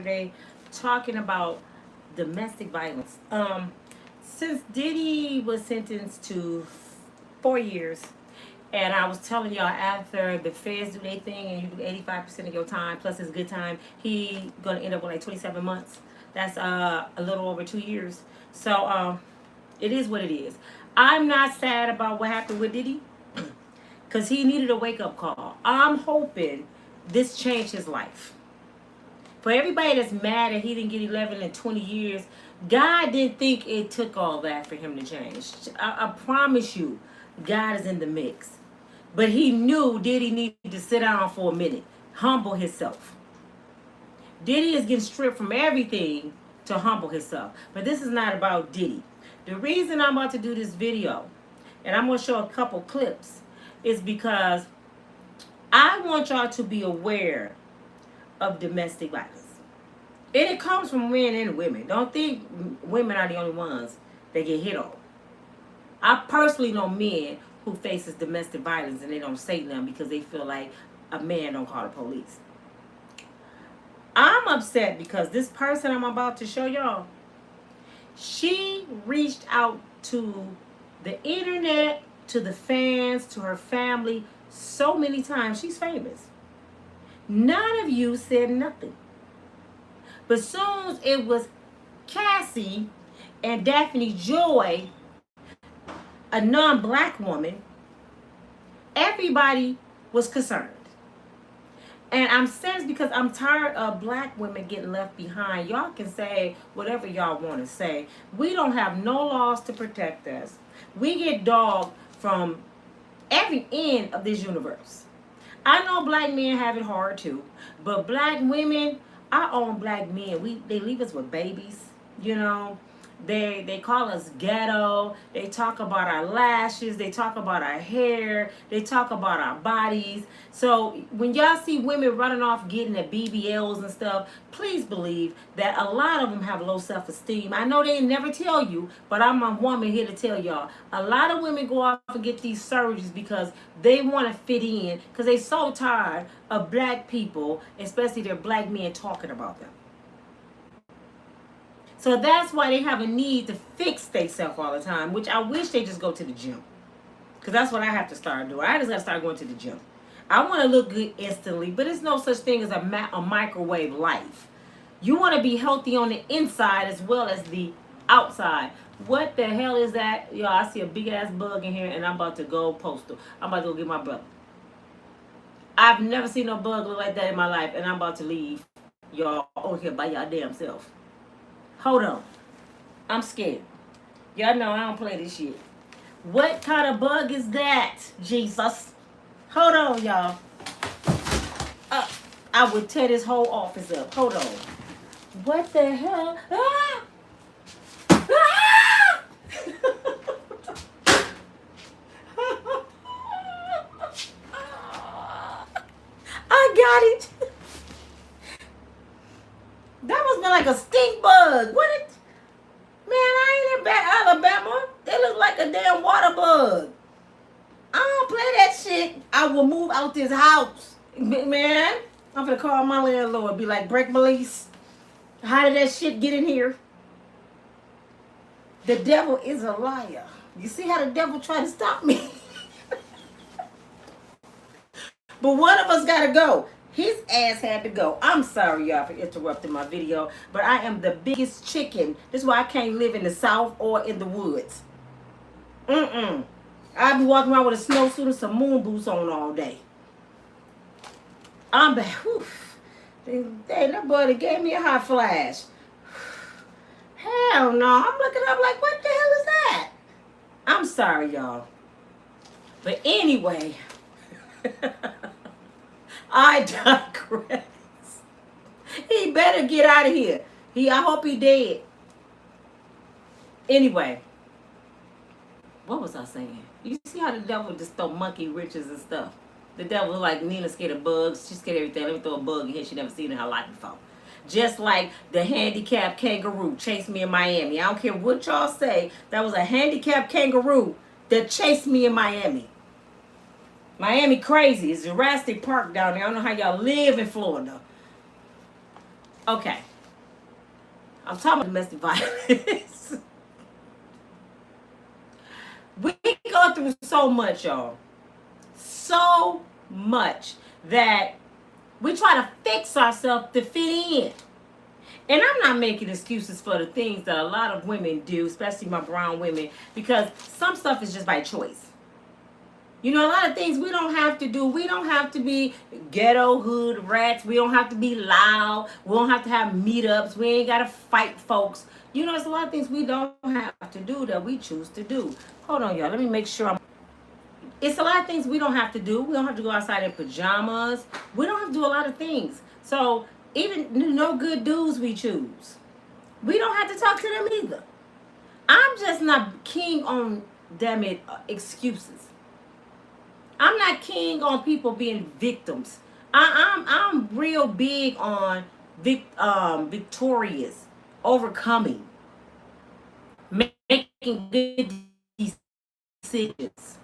Saturday talking about domestic violence. Since Diddy was sentenced to 4 years, and I was telling y'all after the feds do their thing and you do 85% of your time plus his good time, he gonna end up with like 27 months. That's a little over 2 years. So it is what it is. I'm not sad about what happened with Diddy because he needed a wake up call. I'm hoping this changed his life. For everybody that's mad that he didn't get 11 and 20 years, God didn't think it took all that for him to change. I promise you, God is in the mix. But he knew Diddy needed to sit down for a minute, humble himself. Diddy is getting stripped from everything to humble himself. But this is not about Diddy. The reason I'm about to do this video, and I'm going to show a couple clips, is because I want y'all to be aware of domestic violence. And it comes from men and women. Don't think women are the only ones that get hit on. I personally know men who faces domestic violence and they don't say nothing because they feel like a man don't call the police. I'm upset because this person I'm about to show y'all, she reached out to the internet, to the fans, to her family so many times. She's famous. None of you said nothing. But soon as it was Cassie and Daphne Joy, a non-black woman, everybody was concerned. And I'm sad because I'm tired of black women getting left behind. Y'all can say whatever y'all want to say. We don't have no laws to protect us. We get dogged from every end of this universe. I know black men have it hard too, but black women, our own black men, they leave us with babies, you know. They call us ghetto. They talk about our lashes. They talk about our hair. They talk about our bodies. So when y'all see women running off getting the BBLs and stuff, please believe that a lot of them have low self-esteem. I know they never tell you, but I'm a woman here to tell y'all. A lot of women go off and get these surgeries because they want to fit in, because they so tired of black people, especially their black men, talking about them. So that's why they have a need to fix themselves all the time, which I wish they just go to the gym. Because that's what I have to start doing. I just got to start going to the gym. I want to look good instantly, but there's no such thing as a microwave life. You want to be healthy on the inside as well as the outside. What the hell is that? Yo, I see a big ass bug in here and I'm about to go postal. I'm about to go get my brother. I've never seen no bug look like that in my life, and I'm about to leave y'all on here by y'all damn self. Hold on. I'm scared. Y'all know I don't play this shit. What kind of bug is that, Jesus? Hold on, y'all. I would tear this whole office up. Hold on. What the hell? Ah! Ah! I got it. That must be like a stink bug. What it? Man, I ain't in Alabama. They look like a damn water bug. I don't play that shit. I will move out this house. Man, I'm gonna call my landlord. Be like, break my lease. How did that shit get in here? The devil is a liar. You see how the devil tried to stop me? But one of us gotta go. His ass had to go. I'm sorry, y'all, for interrupting my video, but I am the biggest chicken. This is why I can't live in the South or in the woods. I be walking around with a snowsuit and some moon boots on all day. I'm back. Dang, that buddy gave me a hot flash. Hell no. I'm looking up like, what the hell is that? I'm sorry, y'all. But anyway... I digress. He better get out of here. I hope he dead. Anyway, what was I saying? You see how the devil just throw monkey riches and stuff? The devil, like Nina, scared of bugs. She scared of everything. Let me throw a bug in here she never seen in her life before. Just like the handicapped kangaroo chased me in Miami. I don't care what y'all say. That was a handicapped kangaroo that chased me in Miami. Miami crazy. It's Jurassic Park down there. I don't know how y'all live in Florida. Okay. I'm talking about domestic violence. We go through so much, y'all. So much that we try to fix ourselves to fit in. And I'm not making excuses for the things that a lot of women do, especially my brown women, because some stuff is just by choice. You know, a lot of things we don't have to do. We don't have to be ghetto hood rats. We don't have to be loud. We don't have to have meetups. We ain't got to fight folks. You know, there's a lot of things we don't have to do that we choose to do. Hold on, y'all. Let me make sure it's a lot of things we don't have to do. We don't have to go outside in pajamas. We don't have to do a lot of things. So even no good dudes we choose, we don't have to talk to them either. I'm just not keen on, damn it, excuses. I'm not keen on people being victims. I'm real big on victorious, overcoming, making good decisions.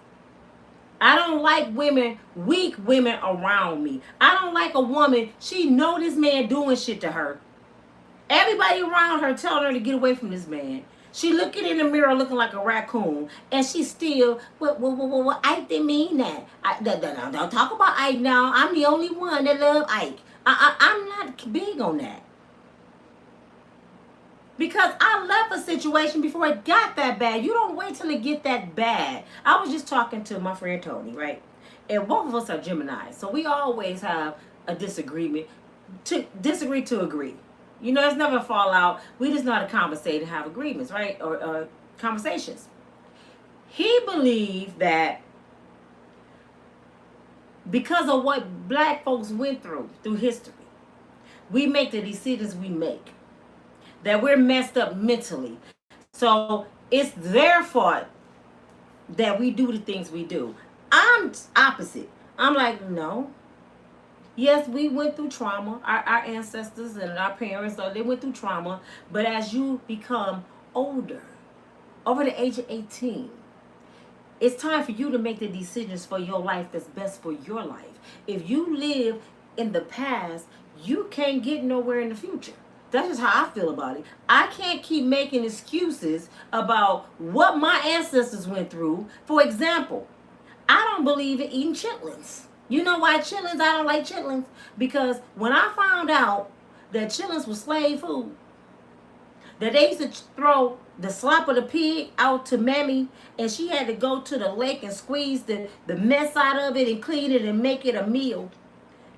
I don't like weak women around me. I don't like a woman, she know this man doing shit to her. Everybody around her telling her to get away from this man. She looking in the mirror looking like a raccoon. And she still, well, Ike didn't mean that. Don't talk about Ike now. I'm the only one that love Ike. I'm not big on that. Because I left a situation before it got that bad. You don't wait till it get that bad. I was just talking to my friend Tony, right? And both of us are Gemini. So we always have a disagreement. To disagree to agree. You know, it's never a fallout. We just know how to conversate and have agreements, right? Or conversations. He believed that because of what black folks went through history, we make the decisions we make. That we're messed up mentally. So it's their fault that we do the things we do. I'm opposite. I'm like, no. Yes, we went through trauma. Our ancestors and our parents, they went through trauma. But as you become older, over the age of 18, it's time for you to make the decisions for your life that's best for your life. If you live in the past, you can't get nowhere in the future. That's just how I feel about it. I can't keep making excuses about what my ancestors went through. For example, I don't believe in eating chitlins. You know why chitlins? I don't like chitlins. Because when I found out that chitlins was slave food, that they used to throw the slop of the pig out to Mammy, and she had to go to the lake and squeeze the mess out of it and clean it and make it a meal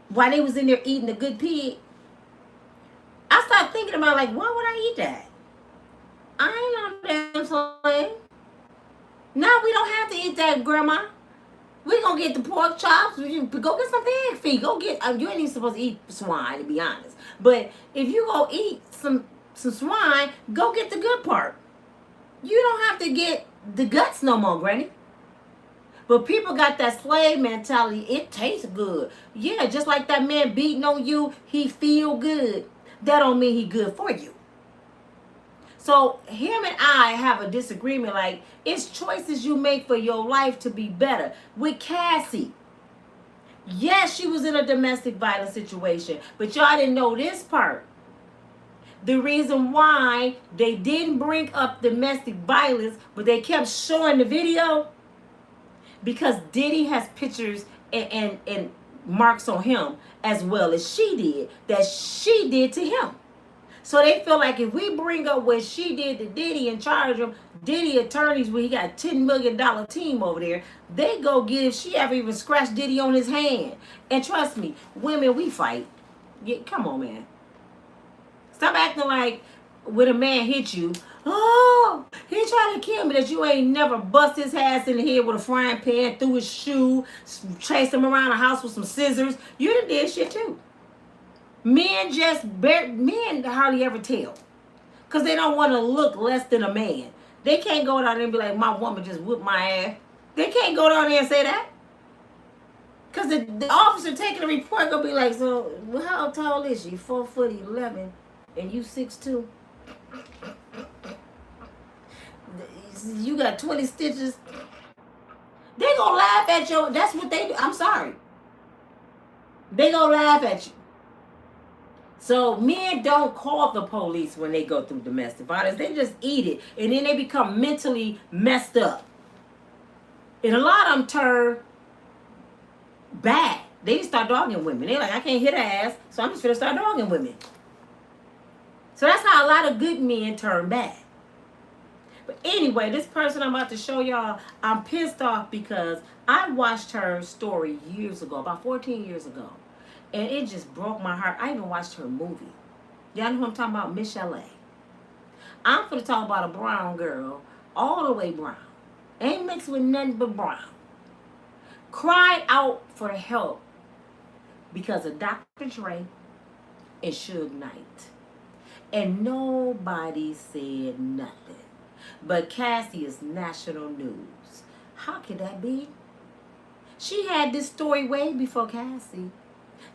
while they was in there eating the good pig. I started thinking about, like, why would I eat that? I ain't no damn slave. Now we don't have to eat that, Grandma. We gonna get the pork chops. Go get some pig feet. Go get. You ain't even supposed to eat swine, to be honest. But if you go eat some swine, go get the good part. You don't have to get the guts no more, Granny. But people got that slave mentality. It tastes good. Yeah, just like that man beating on you, he feel good. That don't mean he good for you. So him and I have a disagreement. Like, it's choices you make for your life to be better. With Cassie, yes, she was in a domestic violence situation, but y'all didn't know this part. The reason why they didn't bring up domestic violence, but they kept showing the video, because Diddy has pictures and marks on him as well as she did, that she did to him. So they feel like if we bring up what she did to Diddy and charge him, Diddy attorneys, where he got a $10 million team over there, they go get, if she ever even scratched Diddy on his hand. And trust me, women, we fight. Come on, man. Stop acting like when a man hit you, oh, he tried to kill me, that you ain't never bust his ass in the head with a frying pan, threw his shoe, chased him around the house with some scissors. You done did shit too. Men hardly ever tell, because they don't want to look less than a man. They can't go down there and be like, my woman just whipped my ass. They can't go down there and say that, because the officer taking the report gonna be like, so how tall is she? 4'11", and you 6'2". You got 20 stitches. They gonna laugh at you. That's what they do. I'm sorry. They gonna laugh at you. So men don't call the police when they go through domestic violence. They just eat it. And then they become mentally messed up. And a lot of them turn bad. They just start dogging women. They're like, I can't hit her ass, so I'm just gonna start dogging women. So that's how a lot of good men turn bad. But anyway, this person I'm about to show y'all, I'm pissed off because I watched her story years ago, about 14 years ago. And it just broke my heart. I even watched her movie. Y'all know who I'm talking about? Michel'le. I'm gonna talk about a brown girl, all the way brown. Ain't mixed with nothing but brown. Cried out for help because of Dr. Dre and Suge Knight. And nobody said nothing. But Cassie is national news. How could that be? She had this story way before Cassie.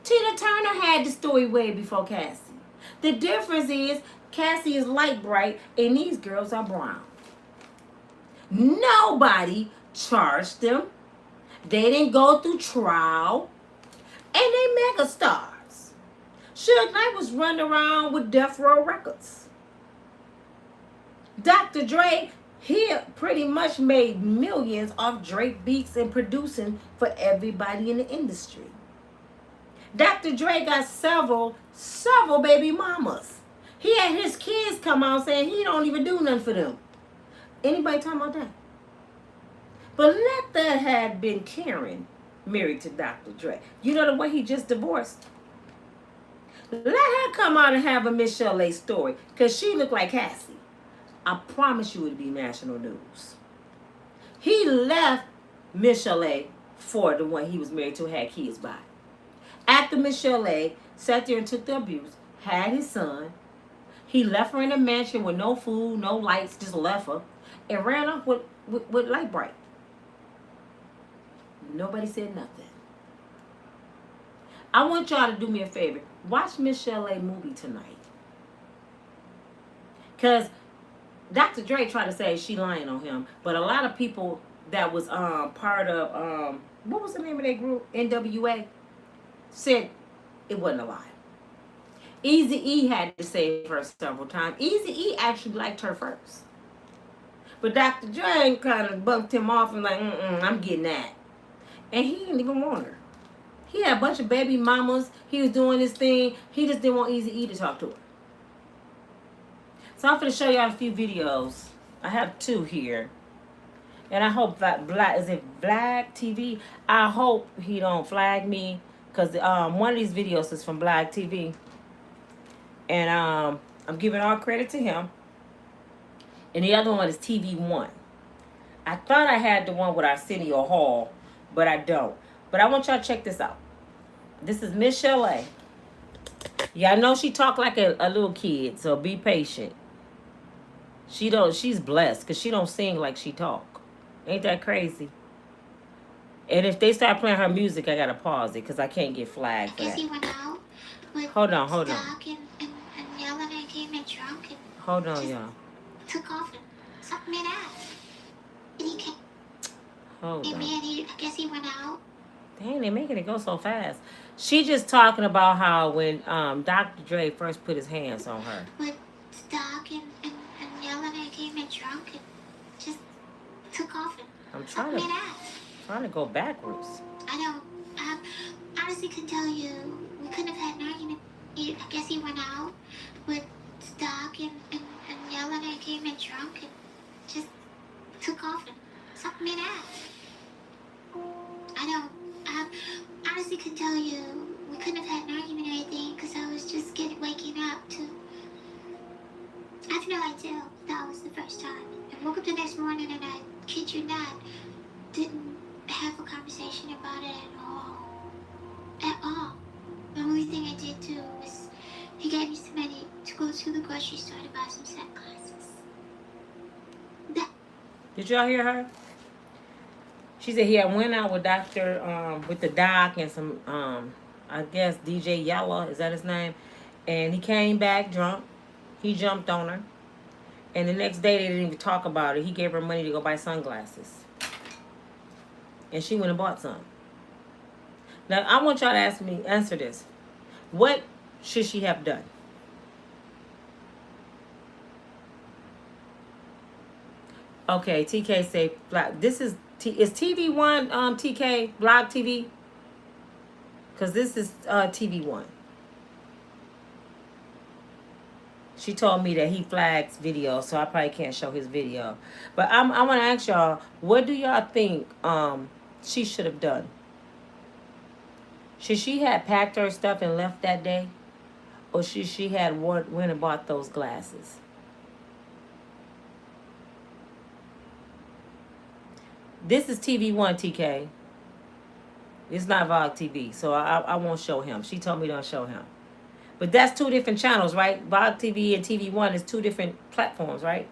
Tina Turner had this story way before Cassie. The difference is Cassie is light bright and these girls are brown. Nobody charged them. They didn't go through trial. And they mega stars. Suge Knight was running around with Death Row Records. Dr. Dre, he pretty much made millions off Drake beats and producing for everybody in the industry. Dr. Dre got several baby mamas. He had his kids come out saying he don't even do nothing for them. Anybody talking about that? But let that had been Karen married to Dr. Dre. You know the way he just divorced? Let her come out and have a Michel'le story because she looked like Cassie. I promise you it would be national news. He left Michel'le for the one he was married to, had kids by. After Michel'le sat there and took the abuse, had his son, he left her in a mansion with no food, no lights, just left her, and ran off with Light Bright. Nobody said nothing. I want y'all to do me a favor. Watch Michel'le movie tonight. Because Dr. Dre tried to say she lying on him, but a lot of people that was part of what was the name of that group, NWA, said it wasn't a lie. Eazy-E had to save her several times. Eazy-E actually liked her first, but Dr. Dre kind of bumped him off and like, I'm getting that, and he didn't even want her. He had a bunch of baby mamas. He was doing his thing. He just didn't want Eazy-E to talk to her. So I'm going to show y'all a few videos. I have two here. And I hope that is it Black TV? I hope he don't flag me. Because one of these videos is from Black TV. And I'm giving all credit to him. And the other one is TV1. I thought I had the one with Arsenio Hall, but I don't. But I want y'all to check this out. This is Michel'le. Y'all know she talk like a little kid, so be patient. She's blessed because she don't sing like she talk. Ain't that crazy? And if they start playing her music, I gotta pause it because I can't get flagged for that. Cassie went out with hold on. and yelling and came in drunk and hold on, y'all. took off and sucked me in ass. And he came. Hold on. I guess he went out. Dang, they making it go so fast. She just talking about how when Dr. Dre first put his hands on her. With Doc and yelling and came in drunk and just took off and I'm sucked me in ass. trying to go backwards. I don't. I honestly can tell you, we couldn't have had an argument. I guess he went out with Doc and yelling and came in drunk and just took off and sucked me in ass. I honestly can tell you, we couldn't have had an argument or anything because I was just waking up to. I have no idea that was the first time. I woke up the next morning and I kid you not, didn't have a conversation about it at all. At all. The only thing I did do was he gave me some money to go to the grocery store to buy some sunglasses. Did y'all hear her? She said he had went out with with the doc and some, I guess DJ Yella, is that his name? And he came back drunk. He jumped on her. And the next day they didn't even talk about it. He gave her money to go buy sunglasses. And she went and bought some. Now I want y'all to answer this. What should she have done? Okay, TK say black. This is is TV1 TK Blog TV? Cause this is TV1. She told me that he flags videos, so I probably can't show his video. But I want to ask y'all, what do y'all think she should have done? Should she have packed her stuff and left that day, or should she had went and bought those glasses? This is TV1 TK. It's not Vlog TV, so I won't show him. She told me don't show him. But that's two different channels, right? Vlog TV and TV1 is two different platforms, right?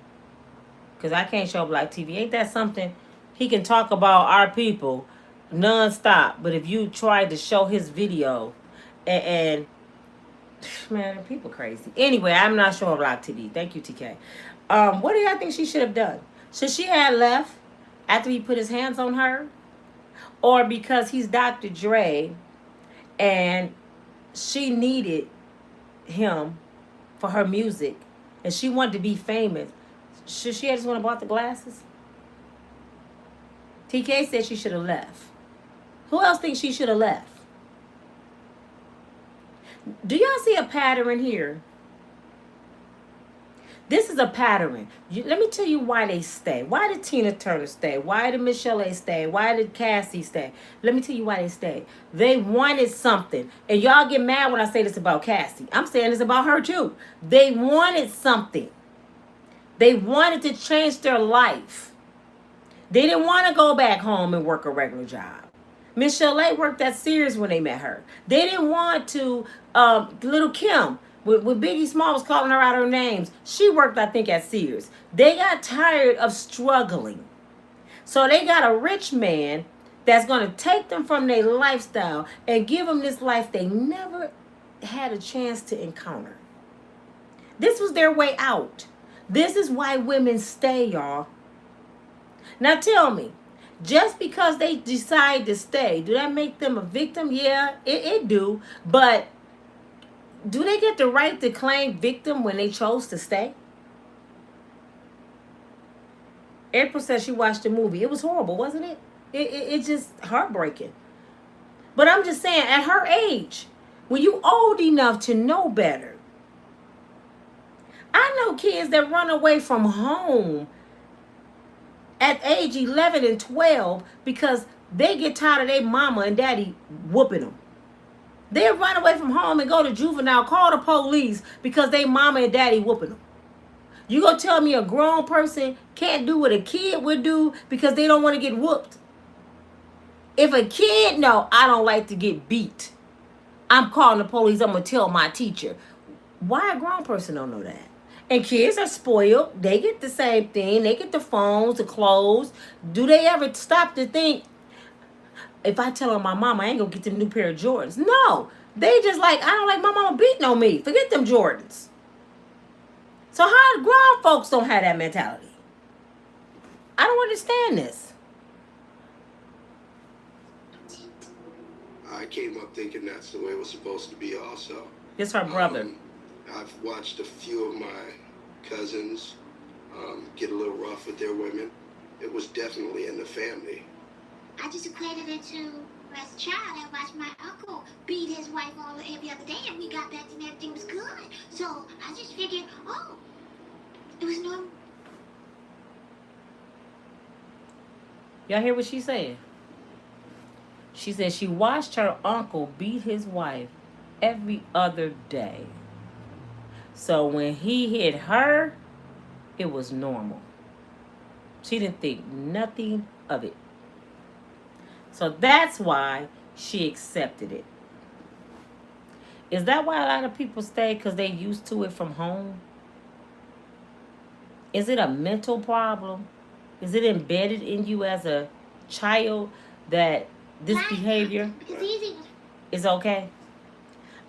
Because I can't show Black TV. Ain't that something? He can talk about our people non-stop, but if you try to show his video and man, people crazy. Anyway, I'm not showing Vlog TV. Thank you, TK. What do y'all think she should have done? Should she have left after he put his hands on her? Or because he's Dr. Dre and she needed him for her music and she wanted to be famous, should she have just want to bought the glasses? TK said she should have left. Who else thinks she should have left? Do y'all see a pattern here? This is a pattern. Let me tell you why they stay. Why did Tina Turner stay? Why did Michel'le stay? Why did Cassie stay? Let me tell you why they stay. They wanted something. And y'all get mad when I say this about Cassie. I'm saying this about her too. They wanted something. They wanted to change their life. They didn't want to go back home and work a regular job. Michel'le worked at Sears when they met her. They didn't want to, Little Kim, when Biggie Small was calling her out her names, she worked, I think, at Sears. They got tired of struggling. So they got a rich man that's going to take them from their lifestyle and give them this life they never had a chance to encounter. This was their way out. This is why women stay, y'all. Now tell me, just because they decide to stay, do that make them a victim? Yeah, it do. But do they get the right to claim victim when they chose to stay? April says she watched the movie. It was horrible, wasn't it? It's just heartbreaking. But I'm just saying, at her age, when you old enough to know better, I know kids that run away from home at age 11 and 12 because they get tired of their mama and daddy whooping them. They run away from home and go to juvenile, call the police because they mama and daddy whooping them. You gonna tell me a grown person can't do what a kid would do because they don't want to get whooped? If a kid know I don't like to get beat, I'm calling the police, I'm gonna tell my teacher. Why a grown person don't know that? And kids are spoiled. They get the same thing. They get the phones, the clothes. Do they ever stop to think, if I tell my mama I ain't gonna get them new pair of Jordans? No. They just like, I don't like my mama beating on me. Forget them Jordans. So how grown folks don't have that mentality? I don't understand this. I came up thinking that's the way it was supposed to be also. It's her brother. I've watched a few of my cousins get a little rough with their women. It was definitely in the family. I just equated it to as a child. I watched my uncle beat his wife every other day, and we got back and everything was good. So I just figured, oh, it was normal. Y'all hear what she said? She said she watched her uncle beat his wife every other day. So when he hit her, it was normal. She didn't think nothing of it. So that's why she accepted it. Is that why a lot of people stay? Because they used to it from home? Is it a mental problem? Is it embedded in you as a child that this behavior is okay?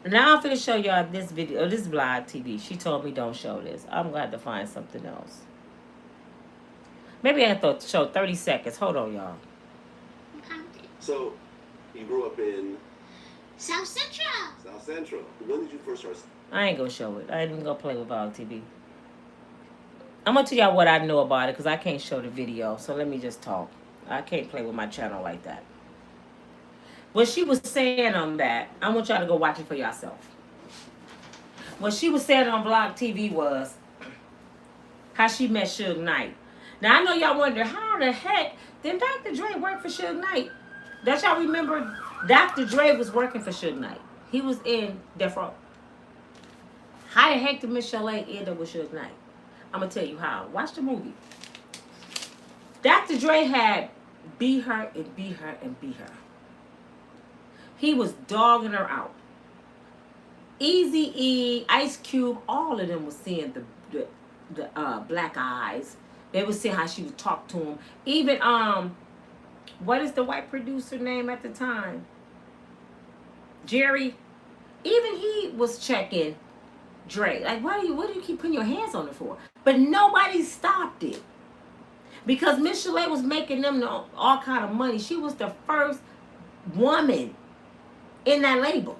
Now I'm going to show y'all this video, this Vlog TV. She told me don't show this. I'm going to have to find something else. Maybe I have to show 30 seconds. Hold on, y'all. So, you grew up in South Central. South Central. When did you first start? I ain't gonna show it. I ain't even gonna play with Vlog TV. I'm gonna tell y'all what I know about it because I can't show the video. So let me just talk. I can't play with my channel like that. What she was saying on that, I want y'all to go watch it for yourself. What she was saying on Vlog TV was how she met Suge Knight. Now I know y'all wonder how the heck did Dr. Dre work for Suge Knight? Don't y'all remember Dr. Dre was working for Suge Knight? He was in Death Row. How the heck did Michel'le end up with Suge Knight? I'm gonna tell you how. Watch the movie. Dr. Dre had beat her and beat her and beat her. He was dogging her out. Eazy-E, Ice Cube, all of them was seeing the black eyes. They would see how she would talk to him. Even what is the white producer name at the time? Jerry. Even he was checking Dre. Like, what do you keep putting your hands on it for? But nobody stopped it. Because Michel'le was making them all kind of money. She was the first woman in that label.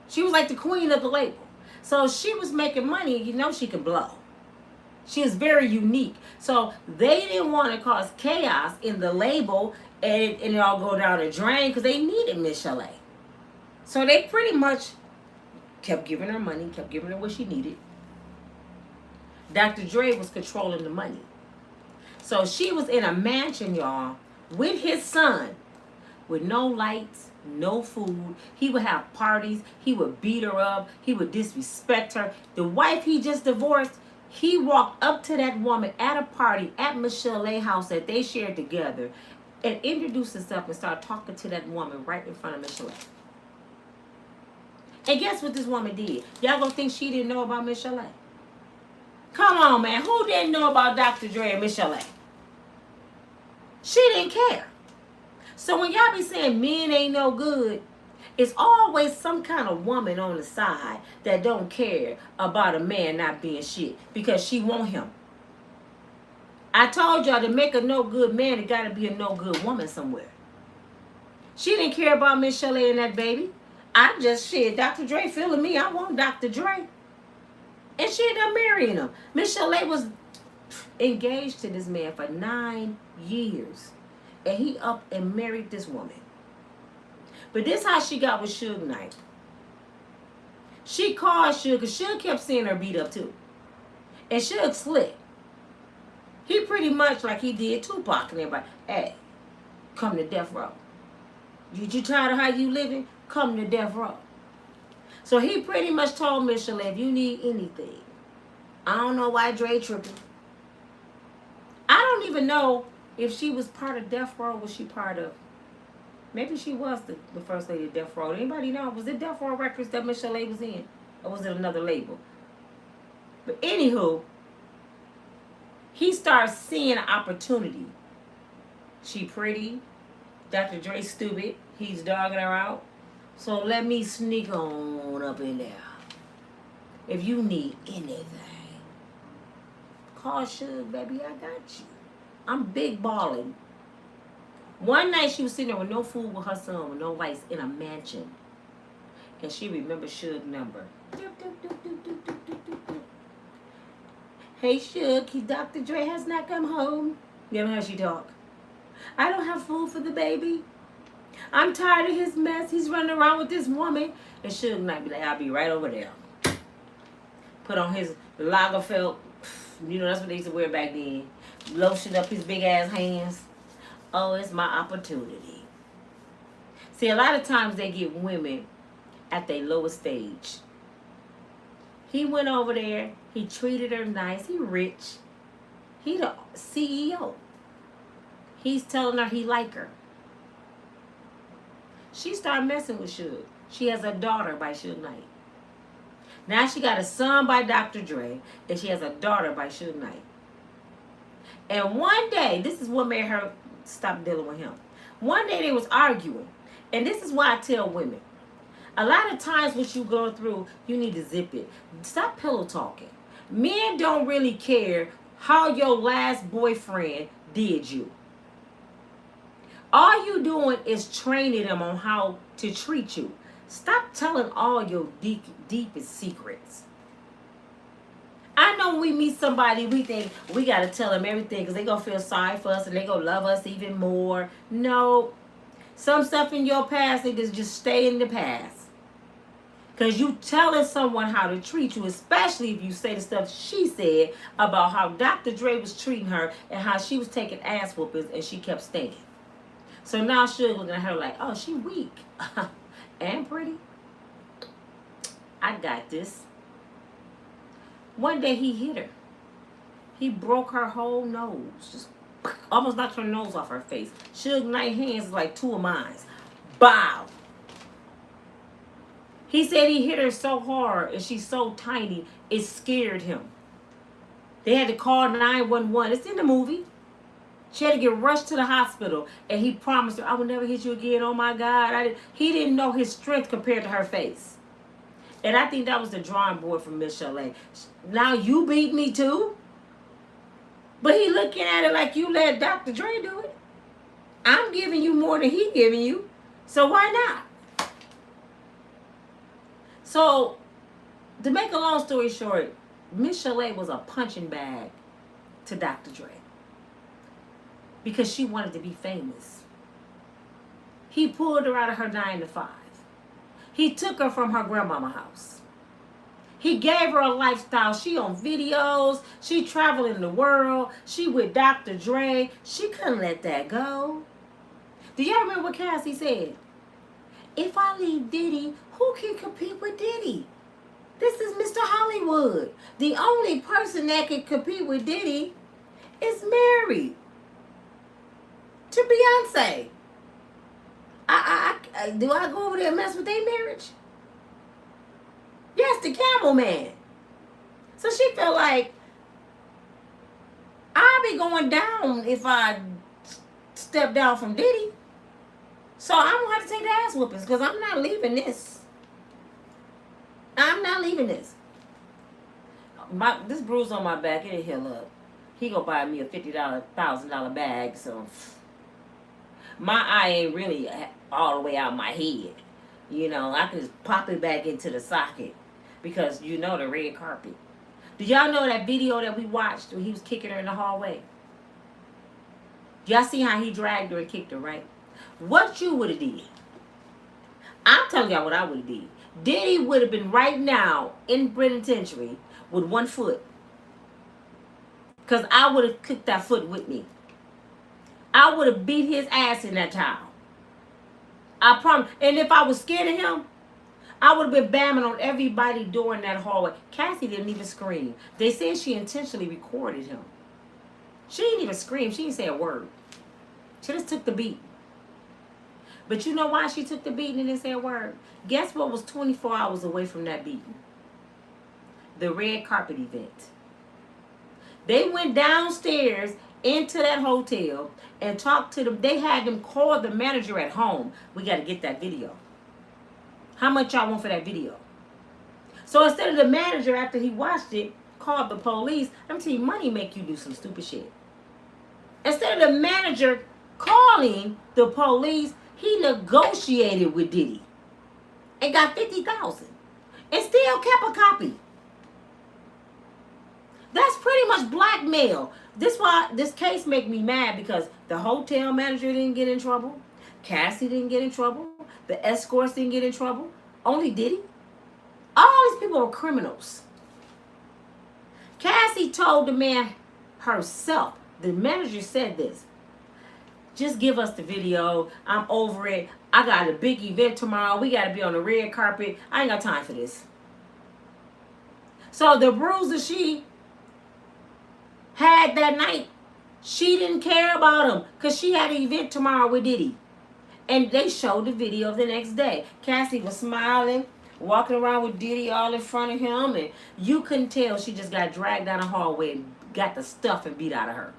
She was like the queen of the label. So she was making money. You know she could blow. She is very unique. So they didn't want to cause chaos in the label and it all go down the drain because they needed Michel'le. So they pretty much kept giving her money, kept giving her what she needed. Dr. Dre was controlling the money. So she was in a mansion, y'all, with his son, with no lights, no food. He would have parties. He would beat her up. He would disrespect her. The wife he just divorced, he walked up to that woman at a party at Michel'le's house that they shared together and introduced himself and started talking to that woman right in front of Michel'le. And guess what this woman did? Y'all gonna think she didn't know about Michel'le? Come on, man. Who didn't know about Dr. Dre and Michel'le? She didn't care. So when y'all be saying men ain't no good, it's always some kind of woman on the side that don't care about a man not being shit because she want him. I told y'all to make a no good man, it gotta be a no good woman somewhere. She didn't care about Michel'le and that baby. I just shit. Dr. Dre feeling me. I want Dr. Dre. And she ended up marrying him. Michel'le was engaged to this man for 9 years. And he up and married this woman. But this how she got with Suge Knight. She called Suge because Suge kept seeing her beat up too. And Suge slick. He pretty much like he did Tupac and everybody. Hey, come to Death Row. You tired of how you living? Come to Death Row. So he pretty much told Michel'le, if you need anything, I don't know why Dre tripping. I don't even know if she was part of Death Row. Was she part of? Maybe she was the first lady of Death Row. Anybody know? Was it Death Row Records that Michel'le was in? Or was it another label? But anywho, he starts seeing an opportunity. She pretty. Dr. Dre stupid. He's dogging her out. So let me sneak on up in there. If you need anything, call Suge, baby. I got you. I'm big balling. One night she was sitting there with no food with her son, with no lights, in a mansion. And she remembered Suge's number. Hey Suge, Dr. Dre has not come home. You know how she talk? I don't have food for the baby. I'm tired of his mess. He's running around with this woman. And Suge might be like, I'll be right over there. Put on his Lagerfeld. You know, that's what they used to wear back then. Lotion up his big ass hands. Oh, it's my opportunity. See, a lot of times they get women at their lowest stage. He went over there. He treated her nice. He rich. He the CEO. He's telling her he like her. She started messing with Suge. She has a daughter by Suge Knight. Now she got a son by Dr. Dre, and she has a daughter by Suge Knight. And one day, this is what made her stop dealing with him. One day they was arguing. And this is why I tell women, a lot of times what you go through, you need to zip it. Stop pillow talking. Men don't really care how your last boyfriend did you. All you doing is training them on how to treat you. Stop telling all your deepest secrets. I know when we meet somebody, we think we got to tell them everything because they're going to feel sorry for us and they're going to love us even more. No. Some stuff in your past, they just stay in the past. Because you telling someone how to treat you, especially if you say the stuff she said about how Dr. Dre was treating her and how she was taking ass whoopings and she kept staying. So now Suge looking at her like, oh, she weak. And pretty. I got this. One day he hit her. He broke her whole nose. Just almost knocked her nose off her face. Suge Knight hands is like two of mine. Bow. He said he hit her so hard and she's so tiny, it scared him. They had to call 911. It's in the movie. She had to get rushed to the hospital, and he promised her, I will never hit you again. Oh, my God. He didn't know his strength compared to her face. And I think that was the drawing board from Michel'le. Now you beat me, too? But he looking at it like you let Dr. Dre do it. I'm giving you more than he giving you. So why not? So, to make a long story short, Michel'le was a punching bag to Dr. Dre. Because she wanted to be famous. He pulled her out of her 9 to 5. He took her from her grandmama house. He gave her a lifestyle. She on videos. She traveling the world. She with Dr. Dre. She couldn't let that go. Do y'all remember what Cassie said? If I leave Diddy, who can compete with Diddy? This is Mr. Hollywood. The only person that can compete with Diddy is married to Beyonce. Do I go over there and mess with their marriage? Yes, the camel man. So she felt like I'll be going down if I step down from Diddy. So I'm going to have to take the ass whoopings because I'm not leaving this. I'm not leaving this. This bruise on my back, it'll heal up. He going to buy me a $1,000 bag, so my eye ain't really all the way out my head. You know, I can just pop it back into the socket because you know the red carpet. Do y'all know that video that we watched when he was kicking her in the hallway? Y'all see how he dragged her and kicked her, right? What you would have did? I'm telling y'all what I would have did. Diddy would have been right now in penitentiary with one foot. Because I would have kicked that foot with me. I would have beat his ass in that towel. I promise. And if I was scared of him, I would have been bamming on everybody door in that hallway. Cassie didn't even scream. They said she intentionally recorded him. She didn't even scream. She didn't say a word. She just took the beat. But you know why she took the beating and didn't say a word? Guess what was 24 hours away from that beating? The red carpet event. They went downstairs into that hotel and talked to them. They had them call the manager at home. We got to get that video. How much y'all want for that video? So instead of the manager, after he watched it, called the police, I'm telling you, money make you do some stupid shit. Instead of the manager calling the police, he negotiated with Diddy and got $50,000 and still kept a copy. That's pretty much blackmail. This case make me mad because the hotel manager didn't get in trouble. Cassie didn't get in trouble. The escorts didn't get in trouble. Only Diddy. All these people are criminals. Cassie told the man herself. The manager said this. Just give us the video. I'm over it. I got a big event tomorrow. We got to be on the red carpet. I ain't got time for this. So the bruiser she had that night, she didn't care about him because she had an event tomorrow with Diddy. And they showed the video the next day. Cassie was smiling, walking around with Diddy all in front of him. And you couldn't tell she just got dragged down the hallway and got the stuff and beat out of her.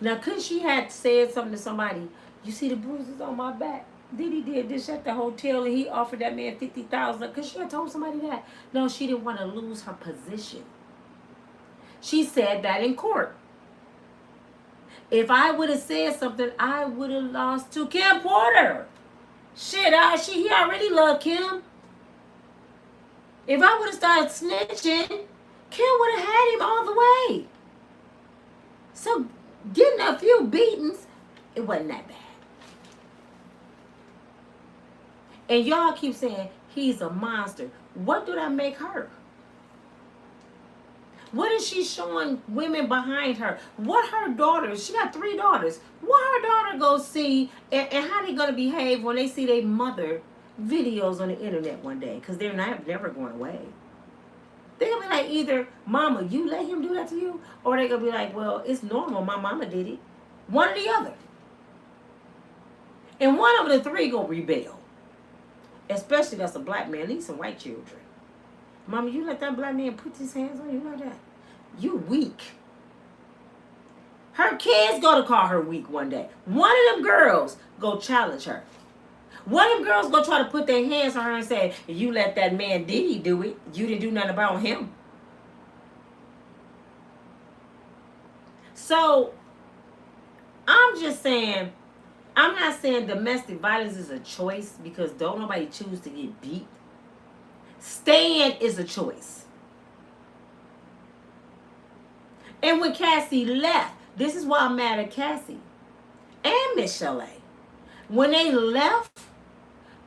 Now, couldn't she had said something to somebody? You see the bruises on my back? Diddy did this at the hotel and he offered that man $50,000. Because she had told somebody that. No, she didn't want to lose her position. She said that in court. If I would have said something, I would have lost to Kim Porter. Shit, he already loved Kim. If I would have started snitching, Kim would have had him all the way. So getting a few beatings, it wasn't that bad. And y'all keep saying he's a monster. What do that make her? What is she showing women behind her? What her daughters, she got 3 daughters. What her daughter go see and how they gonna behave when they see their mother videos on the internet one day? Because they're never going away. They're gonna be like, either, mama, you let him do that to you? Or they're gonna be like, well, it's normal, my mama did it. One or the other. And one of the 3 gonna rebel. Especially that's a black man, need some white children. Mama, you let that black man put his hands on you like that? You weak. Her kids gonna call her weak one day. One of them girls go challenge her. One of them girls gonna try to put their hands on her and say, you let that man Diddy do it. You didn't do nothing about him. So, I'm just saying, I'm not saying domestic violence is a choice because don't nobody choose to get beat. Staying is a choice. And when Cassie left, this is why I'm mad at Cassie and Michel'le. When they left,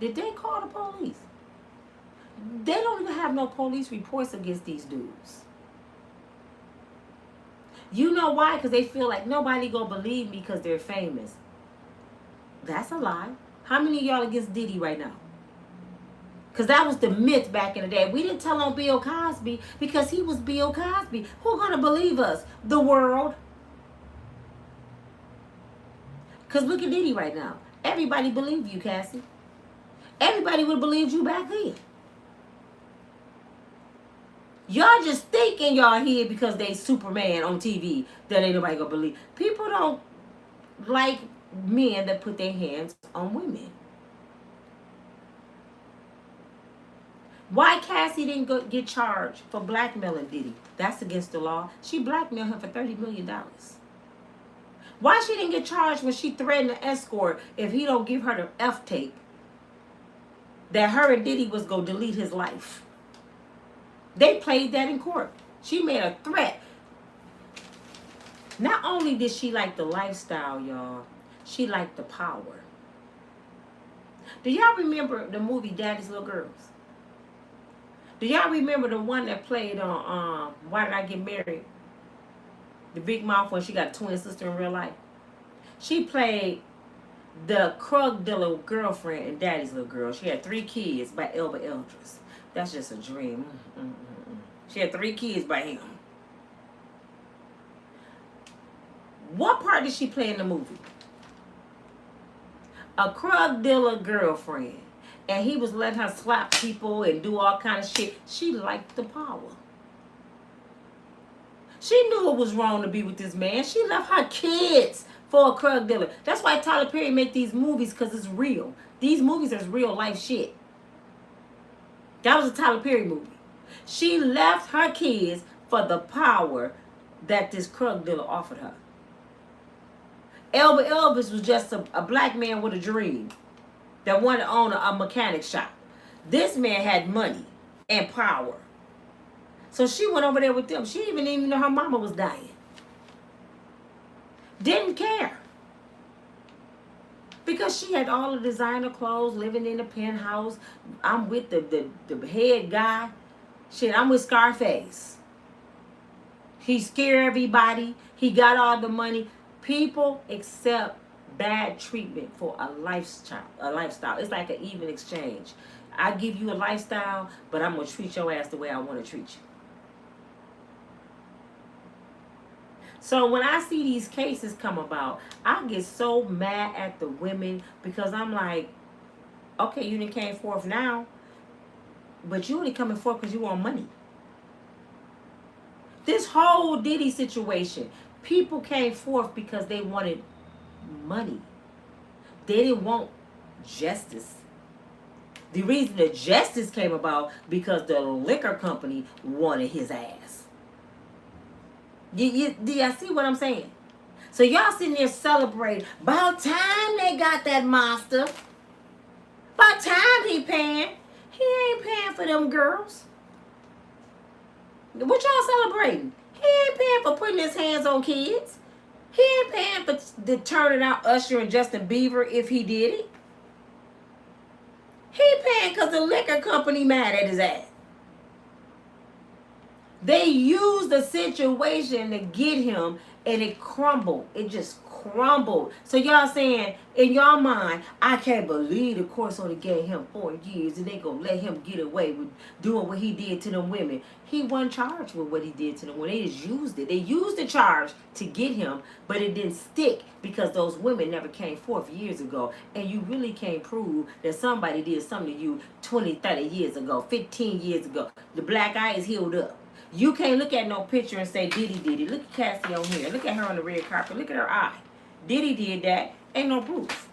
did they call the police? They don't even have no police reports against these dudes. You know why? Because they feel like nobody gonna believe me because they're famous. That's a lie. How many of y'all against Diddy right now? Because that was the myth back in the day. We didn't tell on Bill Cosby because he was Bill Cosby. Who's going to believe us? The world. Because look at Diddy right now. Everybody believed you, Cassie. Everybody would have believed you back then. Y'all just think in y'all head because they Superman on TV that ain't nobody going to believe. People don't like men that put their hands on women. Why Cassie didn't get charged for blackmailing Diddy? That's against the law. She blackmailed him for $30 million. Why she didn't get charged when she threatened to escort if he don't give her the F tape that her and Diddy was going to delete his life? They played that in court. She made a threat. Not only did she like the lifestyle, y'all, she liked the power. Do y'all remember the movie Daddy's Little Girls? Do y'all remember the one that played on Why Did I Get Married? The big mouth when she got a twin sister in real life. She played the drug dealer girlfriend in Daddy's Little Girl. She had 3 kids by Elba Eldris. That's just a dream. She had 3 kids by him. What part did she play in the movie? A drug dealer girlfriend. And he was letting her slap people and do all kind of shit. She liked the power. She knew it was wrong to be with this man. She left her kids for a drug dealer. That's why Tyler Perry make these movies, because it's real. These movies are real life shit. That was a Tyler Perry movie. She left her kids for the power that this drug dealer offered her. Elvis was just a black man with a dream that wanted to own a mechanic shop. This man had money and power. So she went over there with them. She didn't even know her mama was dying. Didn't care. Because she had all the designer clothes, living in the penthouse. I'm with the head guy. Shit, I'm with Scarface. He scared everybody. He got all the money. People accept bad treatment for a lifestyle. It's like an even exchange. I give you a lifestyle, but I'm going to treat your ass the way I want to treat you. So when I see these cases come about, I get so mad at the women because I'm like, okay, you didn't came forth now, but you only coming forth because you want money. This whole Diddy situation, people came forth because they wanted money. They didn't want justice. The reason that justice came about because the liquor company wanted his ass. Do y'all see what I'm saying? So y'all sitting there celebrating. About time they got that monster. By time he paying, he ain't paying for them girls. What y'all celebrating? He ain't paying for putting his hands on kids. He ain't paying for the turning out Usher and Justin Bieber if he did it. He paying because the liquor company mad at his ass. They used the situation to get him, and it crumbled. It just crumbled. So y'all saying, in your mind, I can't believe the courts only gave him 4 years, and they gonna let him get away with doing what he did to them women. He wasn't charged with what he did to them women. They just used it. They used the charge to get him, but it didn't stick because those women never came forth years ago. And you really can't prove that somebody did something to you 20, 30 years ago, 15 years ago. The black eye is healed up. You can't look at no picture and say Diddy did it. Look at Cassie on here. Look at her on the red carpet. Look at her eye. Diddy did that. Ain't no proof.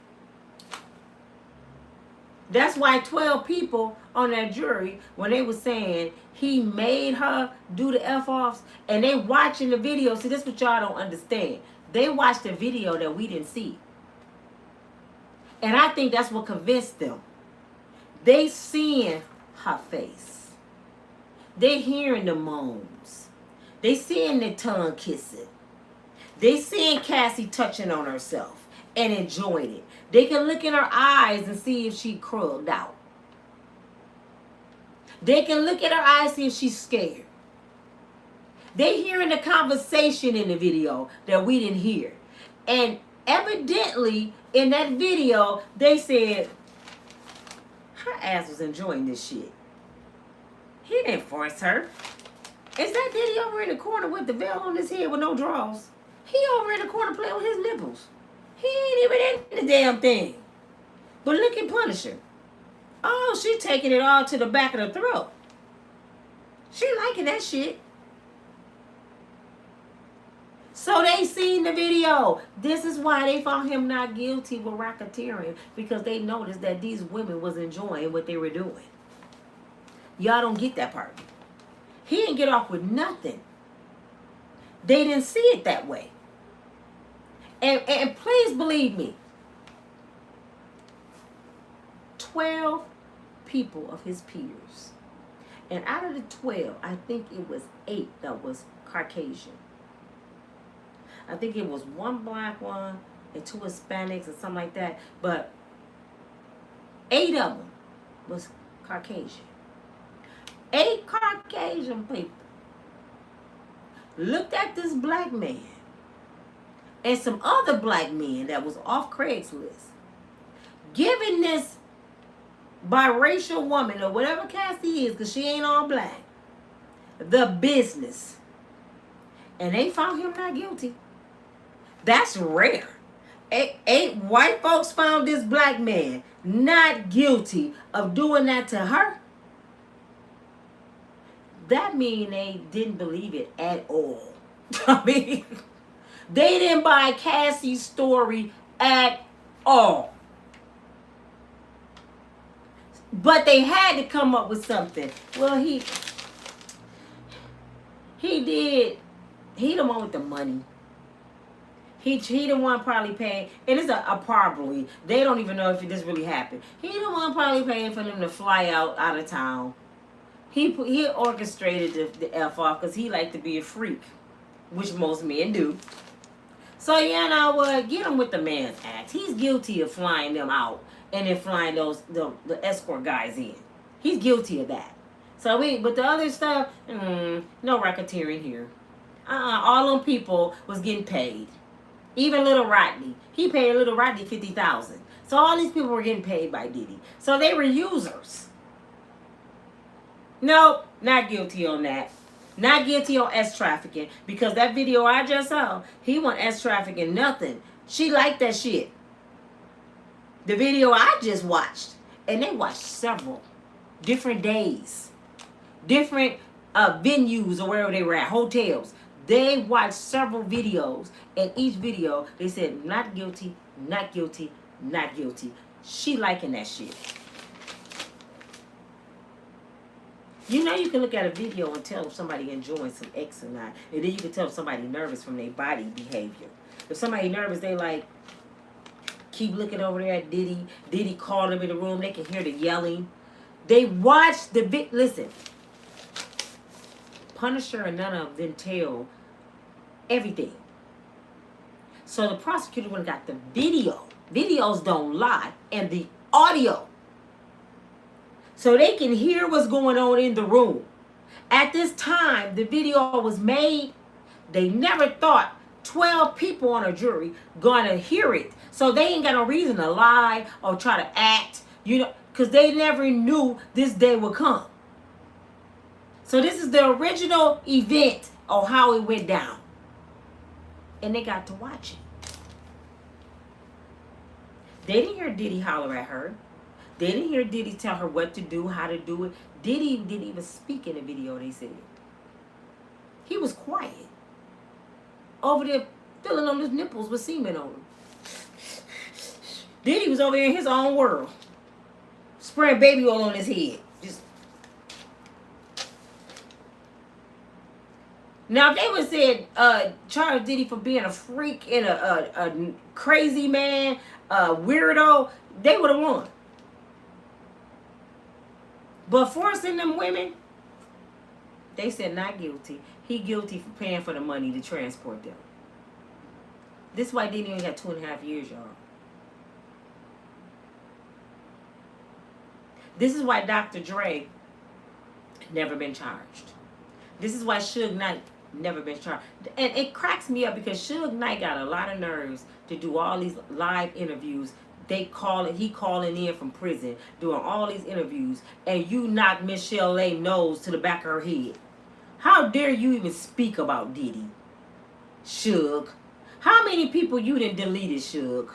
That's why 12 people on that jury, when they were saying he made her do the F-offs, and they watching the video. See, this is what y'all don't understand. They watched the video that we didn't see. And I think that's what convinced them. They seeing her face. They hearing the moans. They seeing the tongue kissing. They seeing Cassie touching on herself and enjoying it. They can look in her eyes and see if she crulled out. They can look at her eyes and see if she's scared. They hearing the conversation in the video that we didn't hear. And evidently, in that video, they said, her ass was enjoying this shit. He didn't force her. Is that Diddy over in the corner with the veil on his head with no drawers? He over in the corner playing with his nipples. He ain't even in the damn thing. But look at Punisher. Oh, she taking it all to the back of the throat. She liking that shit. So they seen the video. This is why they found him not guilty with racketeering, because they noticed that these women was enjoying what they were doing. Y'all don't get that part. He didn't get off with nothing. They didn't see it that way. And please believe me, 12 people of his peers. And out of the 12, I think it was 8 that was Caucasian. I think it was 1 black one and 2 Hispanics or something like that. But 8 of them was Caucasian. 8 Caucasian people looked at this black man and some other black men that was off Craigslist, giving this biracial woman, or whatever Cassie is, because she ain't all black, the business. And they found him not guilty. That's rare. 8 white folks found this black man not guilty of doing that to her. That mean they didn't believe it at all. I mean, they didn't buy Cassie's story at all. But they had to come up with something. Well, he the one with the money. He the one probably paying, and it's a probably. They don't even know if this really happened. He the one probably paying for them to fly out of town. He orchestrated the F off because he liked to be a freak, which most men do. So you know what? Get him with the man's act. He's guilty of flying them out and then flying the escort guys in. He's guilty of that. So but the other stuff, no racketeering here. All them people was getting paid. Even Little Rodney, he paid Little Rodney $50,000. So all these people were getting paid by Diddy. So they were users. Nope, not guilty on that. Not guilty on S trafficking, because that video I just saw, he wasn't S trafficking nothing. She liked that shit. The video I just watched, and they watched several different days, different venues or wherever they were at, hotels. They watched several videos, and each video they said not guilty, not guilty, not guilty. She liking that shit. You know, you can look at a video and tell if somebody enjoying some X or not. And then you can tell if somebody nervous from their body behavior. If somebody nervous, they like keep looking over there at Diddy. Diddy called him in the room. They can hear the yelling. They watched the listen. Punisher and none of them tell everything. So the prosecutor went and got the video. Videos don't lie. And the audio. So they can hear what's going on in the room. At this time, the video was made. They never thought 12 people on a jury gonna hear it. So they ain't got no reason to lie or try to act, because they never knew this day would come. So this is the original event of how it went down. And they got to watch it. They didn't hear Diddy holler at her. They didn't hear Diddy tell her what to do, how to do it. Diddy didn't even speak in the video, they said. He was quiet. Over there filling on his nipples with semen on him. Diddy was over there in his own world. Spraying baby oil on his head. Just. Now, if they would have said, charge Diddy for being a freak and a crazy man, a weirdo, they would have won. But forcing them women, they said not guilty. He guilty for paying for the money to transport them. This white Diddy only got 2.5 years, y'all. This is why Dr. Dre never been charged. This is why Suge Knight never been charged. And it cracks me up because Suge Knight got a lot of nerves to do all these live interviews. He calling in from prison, doing all these interviews, and you knock Michel'le nose to the back of her head. How dare you even speak about Diddy? Suge. How many people you done deleted, Suge?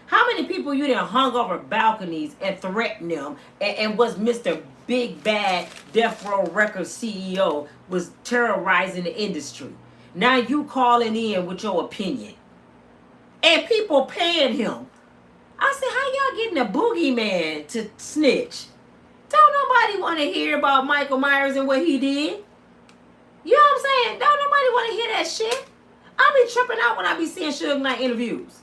How many people you done hung over balconies and threatened them and was Mr. Big Bad Death Row Records CEO was terrorizing the industry? Now you calling in with your opinion. And people paying him. I said, how y'all getting a boogeyman to snitch? Don't nobody want to hear about Michael Myers and what he did. You know what I'm saying? Don't nobody want to hear that shit. I be tripping out when I be seeing Suge Knight interviews.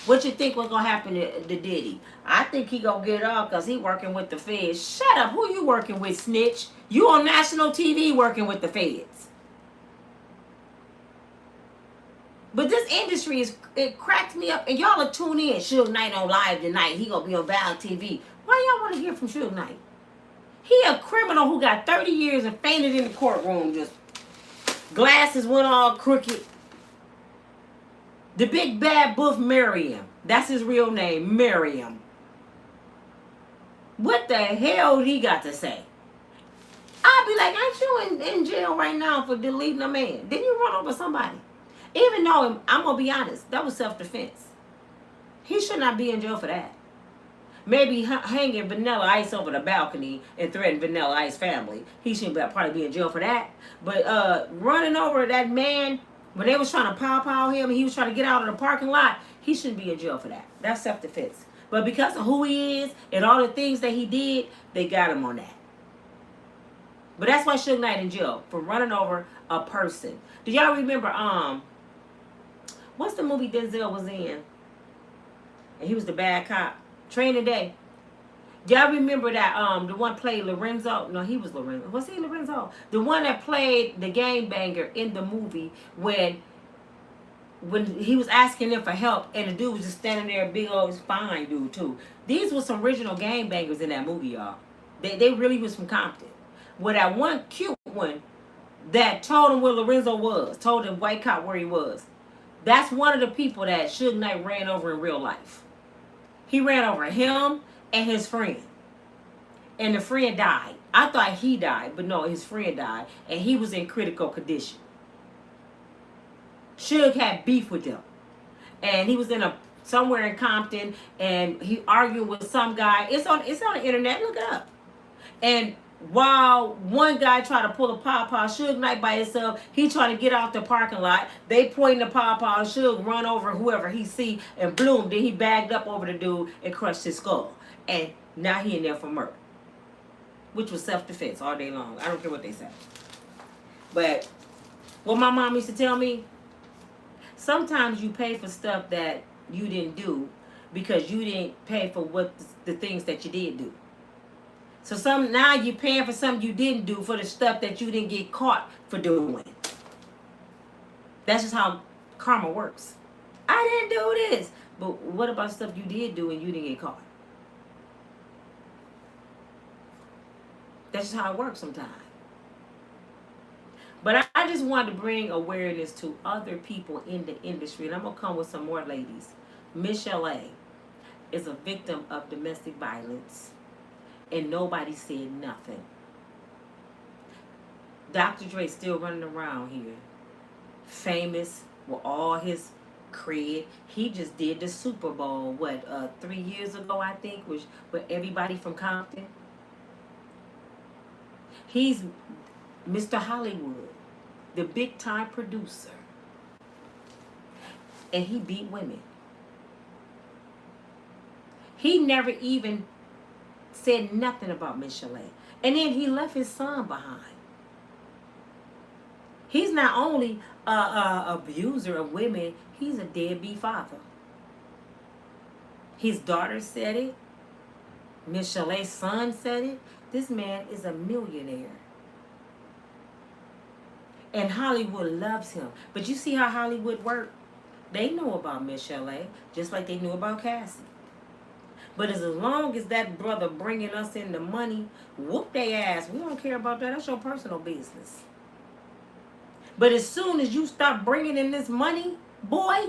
What you think was going to happen to Diddy? I think he going to get off because he working with the feds. Shut up. Who you working with, snitch? You on national TV working with the feds. But this industry, it cracks me up. And y'all will tune in. Suge Knight on live tonight. He going to be on Val TV. Why y'all want to hear from Suge Knight? He a criminal who got 30 years and fainted in the courtroom. Just glasses went all crooked. The big bad buff Miriam. That's his real name. Miriam. What the hell he got to say? I'd be like, aren't you in jail right now for deleting a man? Didn't you run over somebody? Even though, I'm going to be honest, that was self-defense. He should not be in jail for that. Maybe hanging Vanilla Ice over the balcony and threatening Vanilla Ice family. He shouldn't probably be in jail for that. But running over that man when they was trying to pow him and he was trying to get out of the parking lot, he shouldn't be in jail for that. That's self-defense. But because of who he is and all the things that he did, they got him on that. But that's why Suge Knight in jail, for running over a person. Do y'all remember, what's the movie Denzel was in? And he was the bad cop. Training Day. Y'all remember that the one played Lorenzo? No, he was Lorenzo. Was he Lorenzo? The one that played the gangbanger in the movie when he was asking them for help and the dude was just standing there, big old fine dude too. These were some original gangbangers in that movie, y'all. They really was from Compton. Well, that one cute one that told him where Lorenzo was, told him white cop where he was. That's one of the people that Suge Knight ran over in real life. He ran over him and his friend. And the friend died. I thought he died, but no, his friend died. And he was in critical condition. Suge had beef with them. And he was somewhere in Compton and he argued with some guy. It's on the internet, look it up. And while one guy tried to pull a pawpaw, Suge Knight by himself, he trying to get out the parking lot. They pointing the pawpaw, Suge run over whoever he see, and bloom, then he bagged up over the dude and crushed his skull. And now he in there for murder. Which was self-defense all day long. I don't care what they say. But what my mom used to tell me, sometimes you pay for stuff that you didn't do because you didn't pay for what the things that you did do. So now you're paying for something you didn't do for the stuff that you didn't get caught for doing. That's just how karma works. I didn't do this. But what about stuff you did do and you didn't get caught? That's just how it works sometimes. But I just wanted to bring awareness to other people in the industry. And I'm going to come with some more ladies. Michel'le is a victim of domestic violence. And nobody said nothing. Dr. Dre still running around here. Famous with all his cred. He just did the Super Bowl, 3 years ago, I think, with everybody from Compton. He's Mr. Hollywood, the big time producer. And he beat women. He never even said nothing about Michel'le. And then he left his son behind. He's not only an abuser of women, he's a deadbeat father. His daughter said it. Michel'le's son said it. This man is a millionaire. And Hollywood loves him. But you see how Hollywood works? They know about Michel'le, just like they knew about Cassie. But as long as that brother bringing us in the money, whoop their ass. We don't care about that. That's your personal business. But as soon as you start bringing in this money, boy,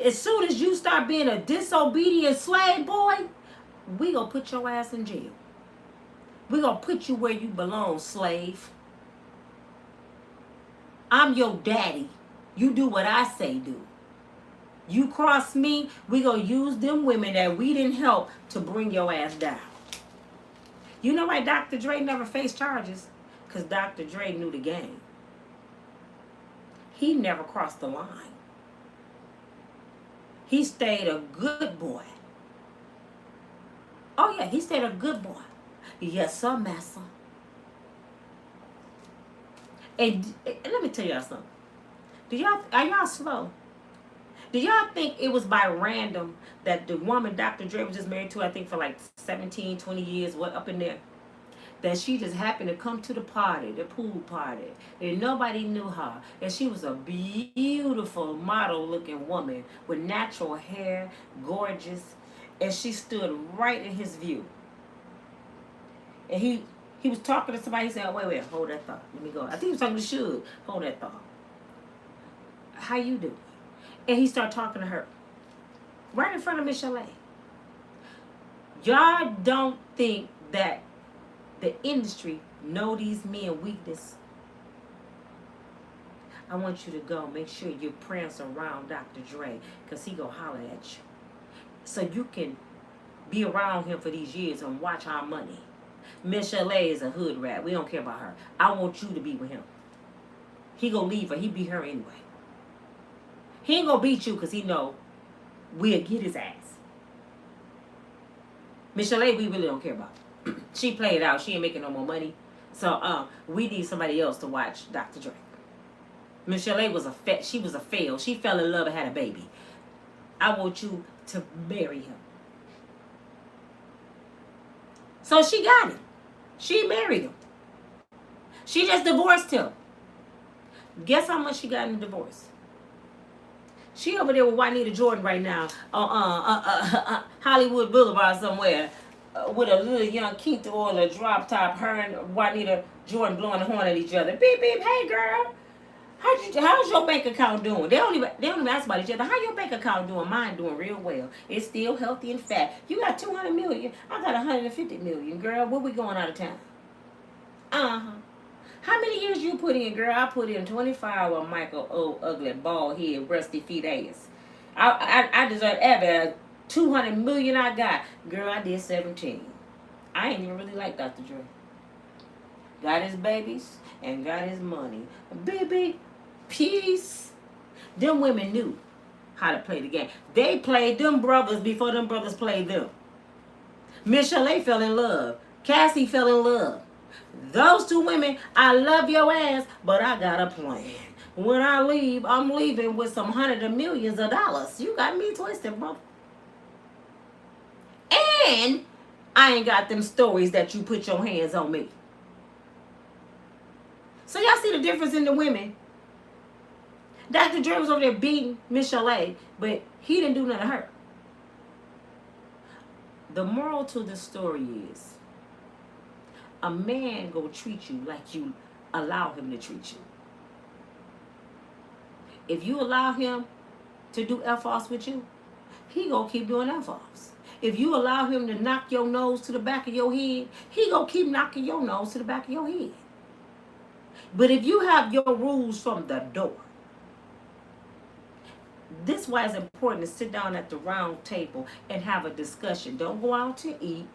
as soon as you start being a disobedient slave, boy, we gonna put your ass in jail. We gonna put you where you belong, slave. I'm your daddy. You do what I say do. You cross me, we gonna use them women that we didn't help to bring your ass down. You know why Dr. Dre never faced charges? Because Dr. Dre knew the game. He never crossed the line. He stayed a good boy. Oh yeah, he stayed a good boy. Yes, sir, massa. And let me tell y'all something. Are y'all slow? Do y'all think it was by random that the woman Dr. Dre was just married to, I think for like 17, 20 years, up in there, that she just happened to come to the party, the pool party, and nobody knew her. And she was a beautiful model-looking woman with natural hair, gorgeous, and she stood right in his view. And he was talking to somebody. He said, wait, hold that thought. Let me go. I think he was talking to Suge. Hold that thought. How you doing? And he started talking to her. Right in front of Michel'le. Y'all don't think that the industry know these men weakness? I want you to go make sure your prayers around Dr. Dre, because he gonna holler at you. So you can be around him for these years and watch our money. Michel'le is a hood rat. We don't care about her. I want you to be with him. He gonna leave her. He beat her anyway. He ain't gonna beat you because he know we'll get his ass. Michel'le, we really don't care about. She played out. She ain't making no more money. So we need somebody else to watch Dr. Dre. Michel'le was she was a fail. She fell in love and had a baby. I want you to marry him. So she got him. She married him. She just divorced him. Guess how much she got in the divorce? She over there with Juanita Jordan right now on Hollywood Boulevard somewhere with a little young Keith or a drop top. Her and Juanita Jordan blowing the horn at each other. Beep, beep, hey girl. How's your bank account doing? They don't even ask about each other. How your bank account doing? Mine doing real well. It's still healthy and fat. You got 200 million. I got 150 million. Girl, where we going out of town? Uh-huh. How many years you put in, girl? I put in 25 with Michael O. Ugly, bald head, rusty feet ass. I deserve every 200 million I got. Girl, I did 17. I ain't even really like Dr. Dre. Got his babies and got his money. Baby, peace. Them women knew how to play the game. They played them brothers before them brothers played them. Michel'le fell in love. Cassie fell in love. Those two women, I love your ass, but I got a plan. When I leave, I'm leaving with some hundreds of millions of dollars. You got me twisted, bro. And I ain't got them stories that you put your hands on me. So y'all see the difference in the women. Dr. Dre was over there beating Michel'le, but he didn't do nothing to her. The moral to the story is, a man gonna treat you like you allow him to treat you. If you allow him to do F-offs with you, he gonna keep doing F-offs. If you allow him to knock your nose to the back of your head, he gonna keep knocking your nose to the back of your head. But if you have your rules from the door, this is why it's important to sit down at the round table and have a discussion. Don't go out to eat.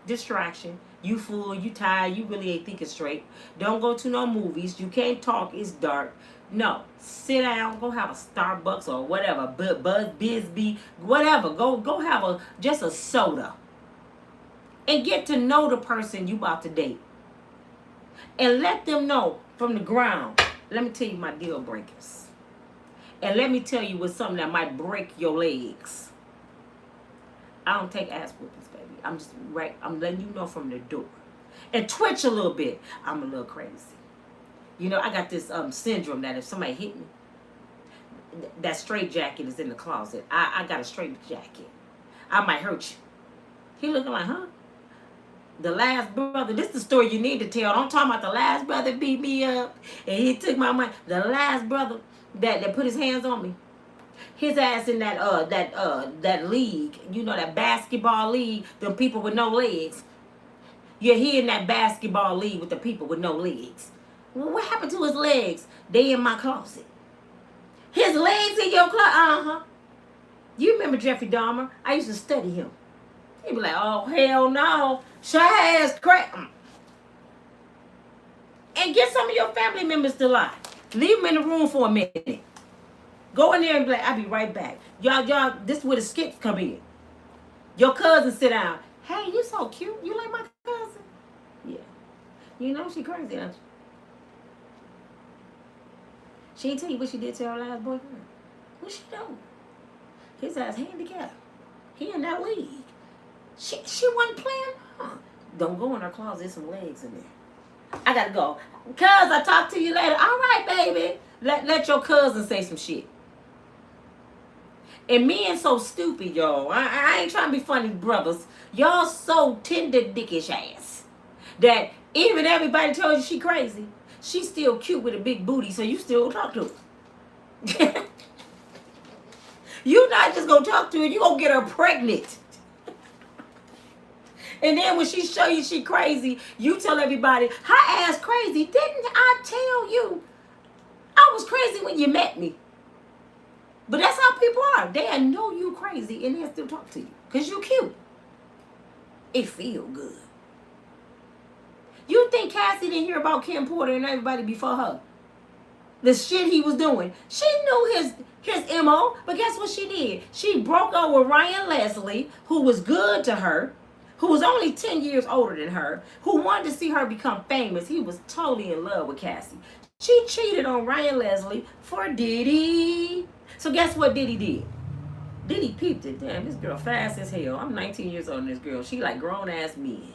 Distraction. You full, you tired, you really ain't thinking straight. Don't go to no movies. You can't talk, it's dark. No, sit down, go have a Starbucks or whatever, Buzz Bisbee, whatever. Go have just a soda. And get to know the person you about to date. And let them know from the ground. Let me tell you my deal breakers. And let me tell you what's something that might break your legs. I don't take ass whoopings, baby. I'm letting you know from the door. And twitch a little bit. I'm a little crazy. You know, I got this syndrome that if somebody hit me, that straight jacket is in the closet. I got a straight jacket. I might hurt you. He looking like, huh? The last brother, this is the story you need to tell. Don't talk about the last brother beat me up and he took my money. The last brother that put his hands on me. His ass in that league, you know, that basketball league, them people with no legs. Yeah, he in that basketball league with the people with no legs. Well, what happened to his legs? They in my closet. His legs in your closet? Uh-huh. You remember Jeffrey Dahmer? I used to study him. He'd be like, oh, hell no. Sure has crack. And get some of your family members to lie. Leave them in the room for a minute. Go in there and be like, I'll be right back. Y'all, this is where the skits come in. Your cousin sit down. Hey, you so cute. You like my cousin? Yeah. You know she crazy, don't you? She ain't tell you what she did to her last boyfriend. What she do? His ass handicapped. He in that league. She wasn't playing. Don't go in her closet. There's some legs in there. I gotta go. Cuz, I'll talk to you later. All right, baby. Let your cousin say some shit. And men so stupid, y'all. I ain't trying to be funny, brothers. Y'all so tender dickish ass that even everybody told you she crazy, she's still cute with a big booty, so you still talk to her. You not just gonna talk to her, you gonna get her pregnant. And then when she show you she crazy, you tell everybody, her ass crazy. Didn't I tell you I was crazy when you met me? But that's how people are. They know you crazy and they still talk to you. Because you cute. It feel good. You think Cassie didn't hear about Kim Porter and everybody before her? The shit he was doing. She knew his MO, but guess what she did? She broke up with Ryan Leslie, who was good to her, who was only 10 years older than her, who wanted to see her become famous. He was totally in love with Cassie. She cheated on Ryan Leslie for Diddy. So guess what Diddy did? Diddy peeped it. Damn, this girl fast as hell. I'm 19 years old than this girl. She like grown ass men.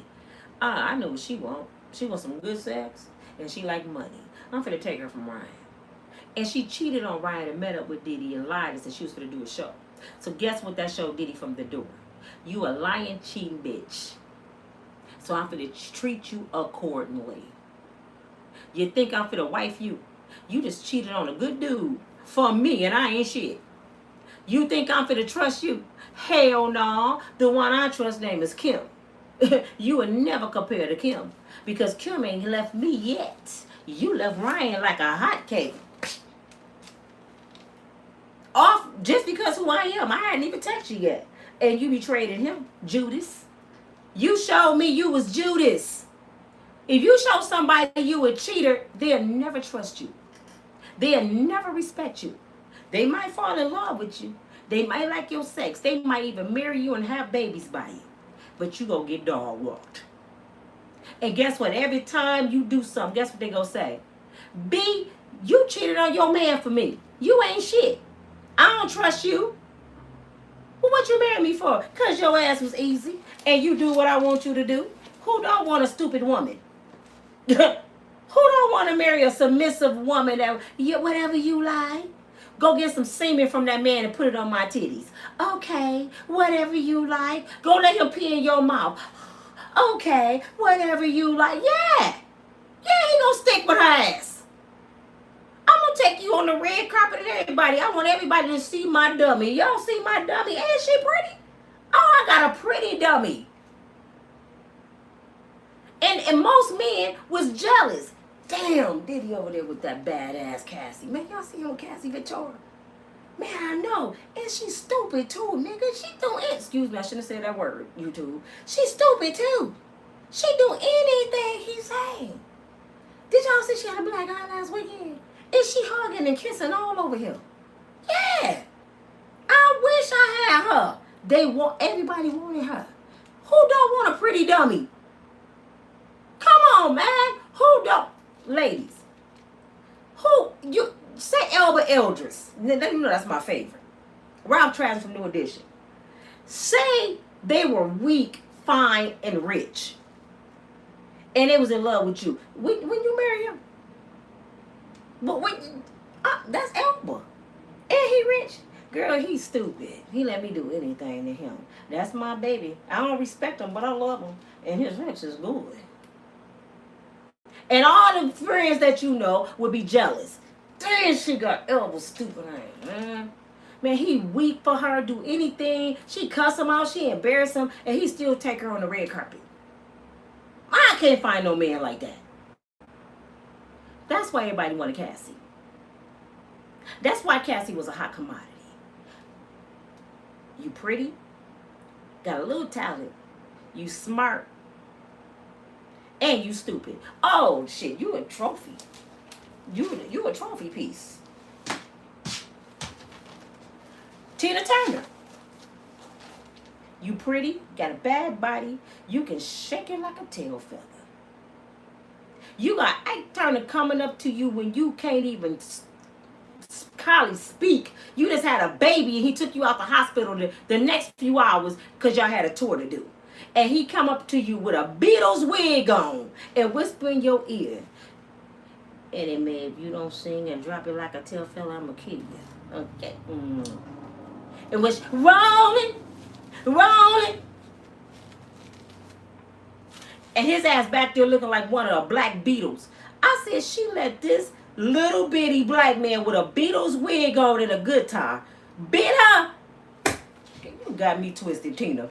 I know what she want. She wants some good sex and she like money. I'm finna take her from Ryan. And she cheated on Ryan and met up with Diddy and lied and said she was finna do a show. So guess what that showed Diddy from the door? You a lying, cheating bitch. So I'm finna treat you accordingly. You think I'm finna wife you? You just cheated on a good dude for me and I ain't shit. You think I'm finna trust you? Hell no. The one I trust name is Kim. You would never compare to Kim because Kim ain't left me yet. You left Ryan like a hot cake. Off just because who I am. I hadn't even touched you yet. And you betrayed him, Judas. You showed me you was Judas. If you show somebody you a cheater, they'll never trust you. They'll never respect you. They might fall in love with you. They might like your sex. They might even marry you and have babies by you. But you gonna get dog walked. And guess what? Every time you do something, guess what they gonna say? You cheated on your man for me. You ain't shit. I don't trust you. Well, what you married me for? Because your ass was easy and you do what I want you to do. Who don't want a stupid woman? Who don't want to marry a submissive woman that, yeah, whatever you like? Go get some semen from that man and put it on my titties. Okay, whatever you like. Go let him pee in your mouth. Okay, whatever you like. Yeah. Yeah, he gonna stick with her ass. I'm gonna take you on the red carpet and everybody. I want everybody to see my dummy. Y'all see my dummy? Ain't she pretty? Oh, I got a pretty dummy. And most men was jealous. Damn, Diddy over there with that badass Cassie. Man, y'all see on Cassie Victoria? Man, I know. And she's stupid too, nigga. She do it. Excuse me, I shouldn't have said that word, YouTube. She's stupid too. She do anything he say. Did y'all see she had a black eye last weekend? Is she hugging and kissing all over him? Yeah. I wish I had her. Everybody wanted her. Who don't want a pretty dummy? Come on, man. Who don't? Ladies. Who you say Elba Eldris. You know that's my favorite. Ralph Travis from New Edition. Say they were weak, fine, and rich. And they was in love with you. When you marry him? But that's Elba. And he rich. Girl, he's stupid. He let me do anything to him. That's my baby. I don't respect him, but I love him. And his rich is good. And all the friends that you know would be jealous. Damn, she got Elba stupid ass, man. Man, he weak for her, do anything. She cuss him out, she embarrass him, and he still take her on the red carpet. I can't find no man like that. That's why everybody wanted Cassie. That's why Cassie was a hot commodity. You pretty, got a little talent, you smart, and you stupid. Oh shit, you a trophy. You a trophy piece. Tina Turner. You pretty, got a bad body, you can shake it like a tail feather. You got Ike Turner coming up to you when you can't even hardly speak. You just had a baby and he took you out the hospital the next few hours because y'all had a tour to do. And he come up to you with a Beatles wig on and whisper in your ear, Eddie, man, if you don't sing and drop it like a tail feather, I'm going to kill you. Okay. And was rolling. And his ass back there looking like one of the black Beatles. I said, she let this little bitty black man with a Beatles wig on and a guitar beat her. You got me twisted, Tina.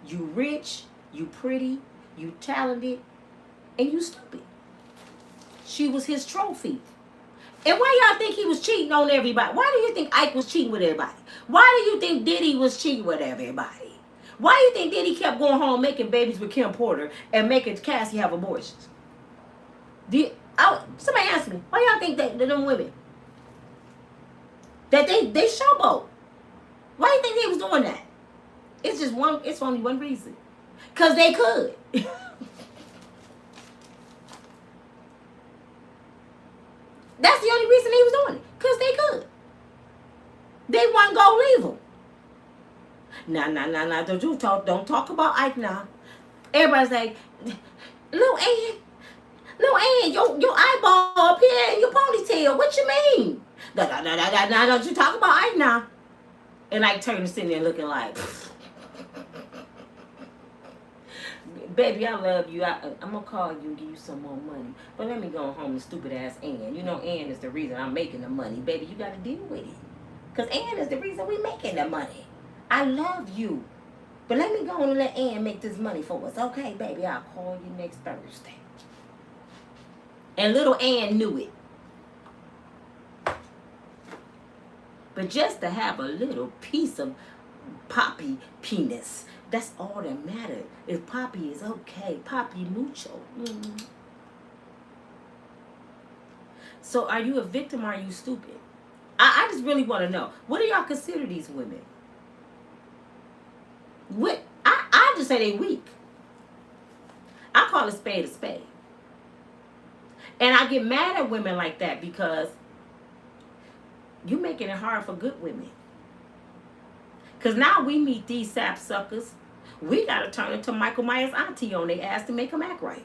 You rich, you pretty, you talented, and you stupid. She was his trophy. And why y'all think he was cheating on everybody? Why do you think Ike was cheating with everybody? Why do you think Diddy was cheating with everybody? Why do you think Diddy kept going home making babies with Kim Porter and making Cassie have abortions? Somebody ask me, why y'all think that them women, that they showboat? Why do you think they was doing that? It's only one reason. Because they could. That's the only reason he was doing it. Because they could. They wasn't going to leave him. Nah. Don't talk about Ike now. Everybody's like, Lil Ann, your eyeball up here and your ponytail. What you mean? Nah, don't you talk about Ike now. And Ike turned to sitting there looking like, baby, I love you. I'm going to call you and give you some more money. But let me go home to stupid ass Ann. You know Ann is the reason I'm making the money. Baby, you got to deal with it. Because Ann is the reason we making the money. I love you. But let me go on and let Ann make this money for us. Okay, baby, I'll call you next Thursday. And little Ann knew it. But just to have a little piece of Poppy penis, that's all that matters. If Poppy is okay, Poppy mucho. So are you a victim or are you stupid? I just really want to know. What do y'all consider these women? I just say they weak. I call a spade a spade. And I get mad at women like that because you making it hard for good women. Because now we meet these sap suckers. We got to turn into Michael Myers' auntie on their ass to make them act right.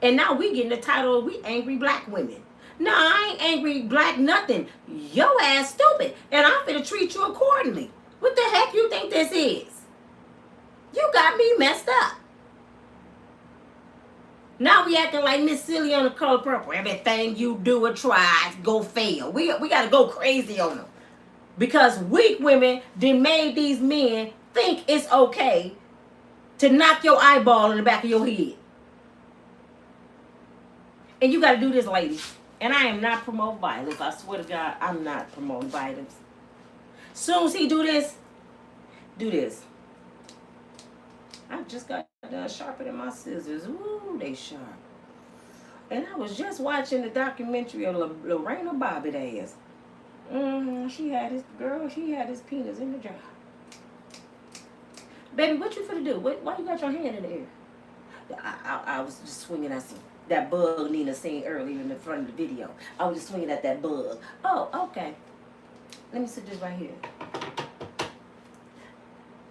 And now we getting the title of we angry black women. No, I ain't angry black nothing. Your ass stupid. And I'm finna treat you accordingly. What the heck you think this is? You got me messed up. Now we acting like Miss Silly on the Color Purple. Everything you do or try go fail. We got to go crazy on them. Because weak women then made these men think it's okay to knock your eyeball in the back of your head. And you got to do this, ladies. And I am not promoting violence. I swear to God, I'm not promoting violence. Soon as he do this. I just got done sharpening my scissors. Ooh, they sharp. And I was just watching the documentary of Lorena Bobbitt ass. She had his penis in the jar. Baby, what you finna do? Why you got your hand in the air? I was just swinging at that bug Nina seen earlier in the front of the video. I was just swinging at that bug. Oh, okay. Let me sit this right here.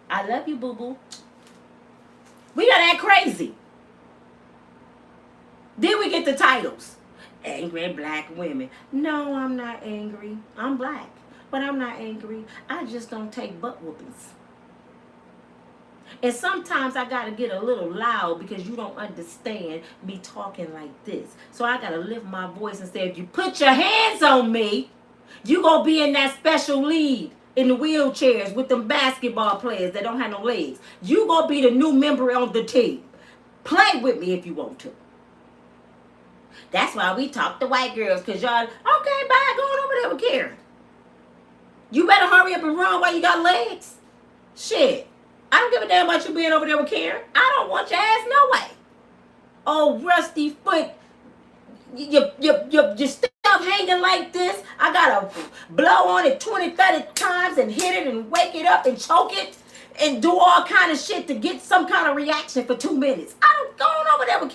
I love you, boo-boo. We got to act crazy. Then we get the titles. Angry black women. No, I'm not angry. I'm black, but I'm not angry. I just don't take butt whoopings. And sometimes I got to get a little loud because you don't understand me talking like this. So I got to lift my voice and say, if you put your hands on me, you going to be in that special lead in the wheelchairs with them basketball players that don't have no legs. You going to be the new member on the team. Play with me if you want to. That's why we talk to white girls, because y'all, okay, bye, going over there with Karen. You better hurry up and run while you got legs. Shit. I don't give a damn about you being over there with Karen. I don't want your ass no way. Oh, rusty foot. Your stuff hanging like this. I got to blow on it 20, 30 times and hit it and wake it up and choke it and do all kind of shit to get some kind of reaction for 2 minutes. I don't go on over there with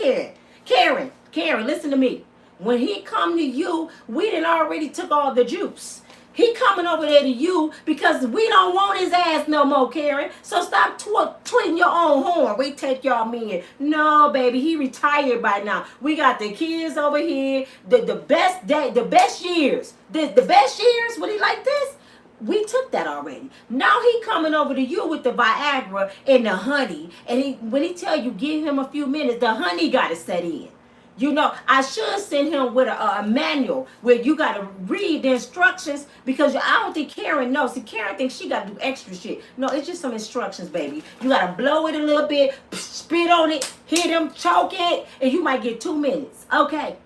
Karen. Karen, listen to me. When he come to you, we done already took all the juice. He coming over there to you because we don't want his ass no more, Karen. So stop tweeting your own horn. We take y'all men. No, baby, he retired by now. We got the kids over here. The best day, the best years. The best years when he like this, we took that already. Now he coming over to you with the Viagra and the honey. And when he tell you give him a few minutes, the honey got to set in. You know, I should send him with a manual where you got to read the instructions because I don't think Karen knows. See, Karen thinks she got to do extra shit. No, it's just some instructions, baby. You got to blow it a little bit, spit on it, hit him, choke it, and you might get 2 minutes. Okay.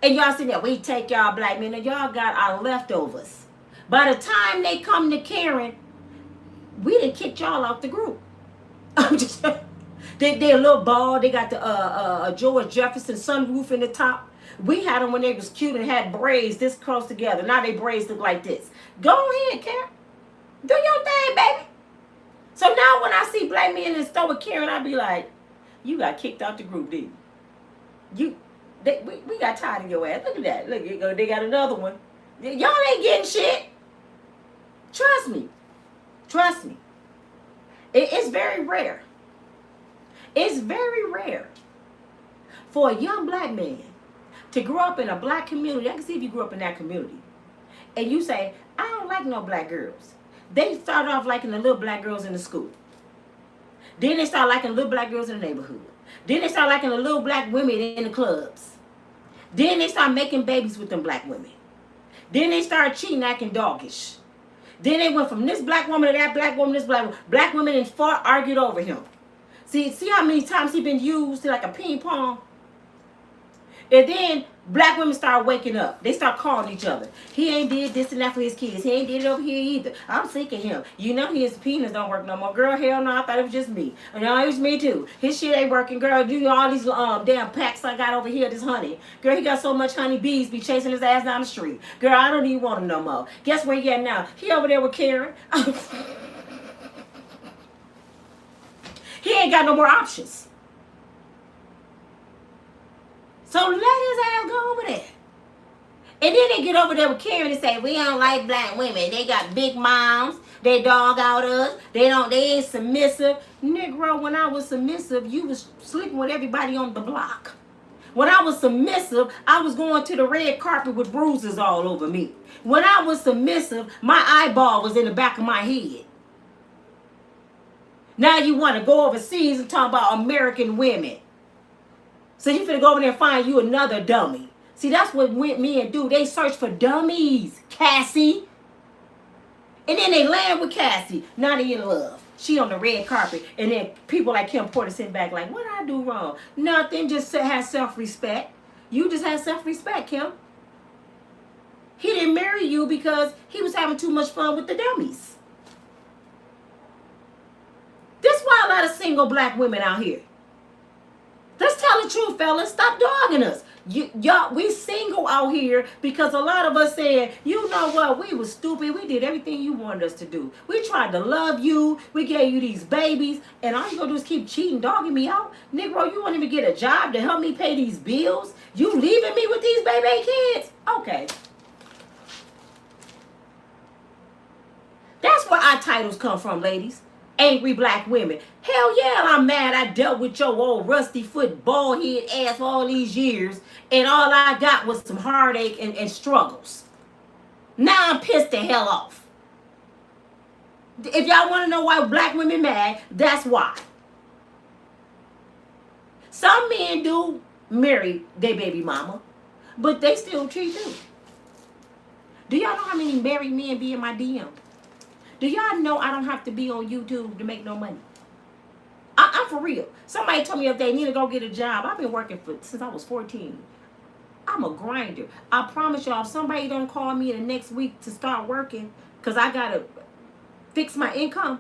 And y'all sitting there, we take y'all black men, and y'all got our leftovers. By the time they come to Karen, we done kicked y'all off the group. I'm just They a little bald. They got the George Jefferson sunroof in the top. We had them when they was cute and had braids this close together. Now they braids look like this. Go ahead, Karen. Do your thing, baby. So now when I see black men in the store with Karen, I be like, you got kicked out the group, didn't you? We got tired of your ass. Look at that. Look, they got another one. Y'all ain't getting shit. Trust me. It's very rare. It's very rare for a young black man to grow up in a black community. I can see if you grew up in that community. And you say, I don't like no black girls. They start off liking the little black girls in the school. Then they start liking little black girls in the neighborhood. Then they start liking the little black women in the clubs. Then they start making babies with them black women. Then they start cheating, acting doggish. Then they went from this black woman to that black woman, this black woman. Black women and fought, argued over him. See how many times he been used like a ping pong? And then black women start waking up. They start calling each other. He ain't did this and that for his kids. He ain't did it over here either. I'm sick of him. You know his penis don't work no more. Girl, hell no, I thought it was just me. No, it was me too. His shit ain't working. Girl, do all these damn packs I got over here, this honey. Girl, he got so much honey bees be chasing his ass down the street. Girl, I don't even want him no more. Guess where he at now? He over there with Karen. He ain't got no more options. So let his ass go over there. And then they get over there with Karen and say, we don't like black women. They got big moms. They dog out us. They ain't submissive. Negro, when I was submissive, you was sleeping with everybody on the block. When I was submissive, I was going to the red carpet with bruises all over me. When I was submissive, my eyeball was in the back of my head. Now you want to go overseas and talk about American women. So you finna go over there and find you another dummy. See, that's what men do. They search for dummies, Cassie. And then they land with Cassie. Now they in love. She on the red carpet. And then people like Kim Porter sitting back like, what did I do wrong? Nothing, just have self-respect. You just have self-respect, Kim. He didn't marry you because he was having too much fun with the dummies. That's why a lot of single black women out here. Let's tell the truth, fellas. Stop dogging us. Y'all, we single out here because a lot of us said, you know what, we was stupid. We did everything you wanted us to do. We tried to love you. We gave you these babies. And all you gonna do is keep cheating, dogging me out. Negro, you won't even get a job to help me pay these bills? You leaving me with these baby kids? Okay. That's where our titles come from, ladies. Angry black women. Hell yeah, I'm mad I dealt with your old rusty foot, bald head ass for all these years, and all I got was some heartache and struggles. Now I'm pissed the hell off. If y'all want to know why black women mad, that's why. Some men do marry their baby mama, but they still cheat too. Do y'all know how many married men be in my DM? Do y'all know I don't have to be on YouTube to make no money? I'm for real. Somebody told me if they need to go get a job. I've been working since I was 14. I'm a grinder. I promise y'all, if somebody don't call me in the next week to start working because I got to fix my income,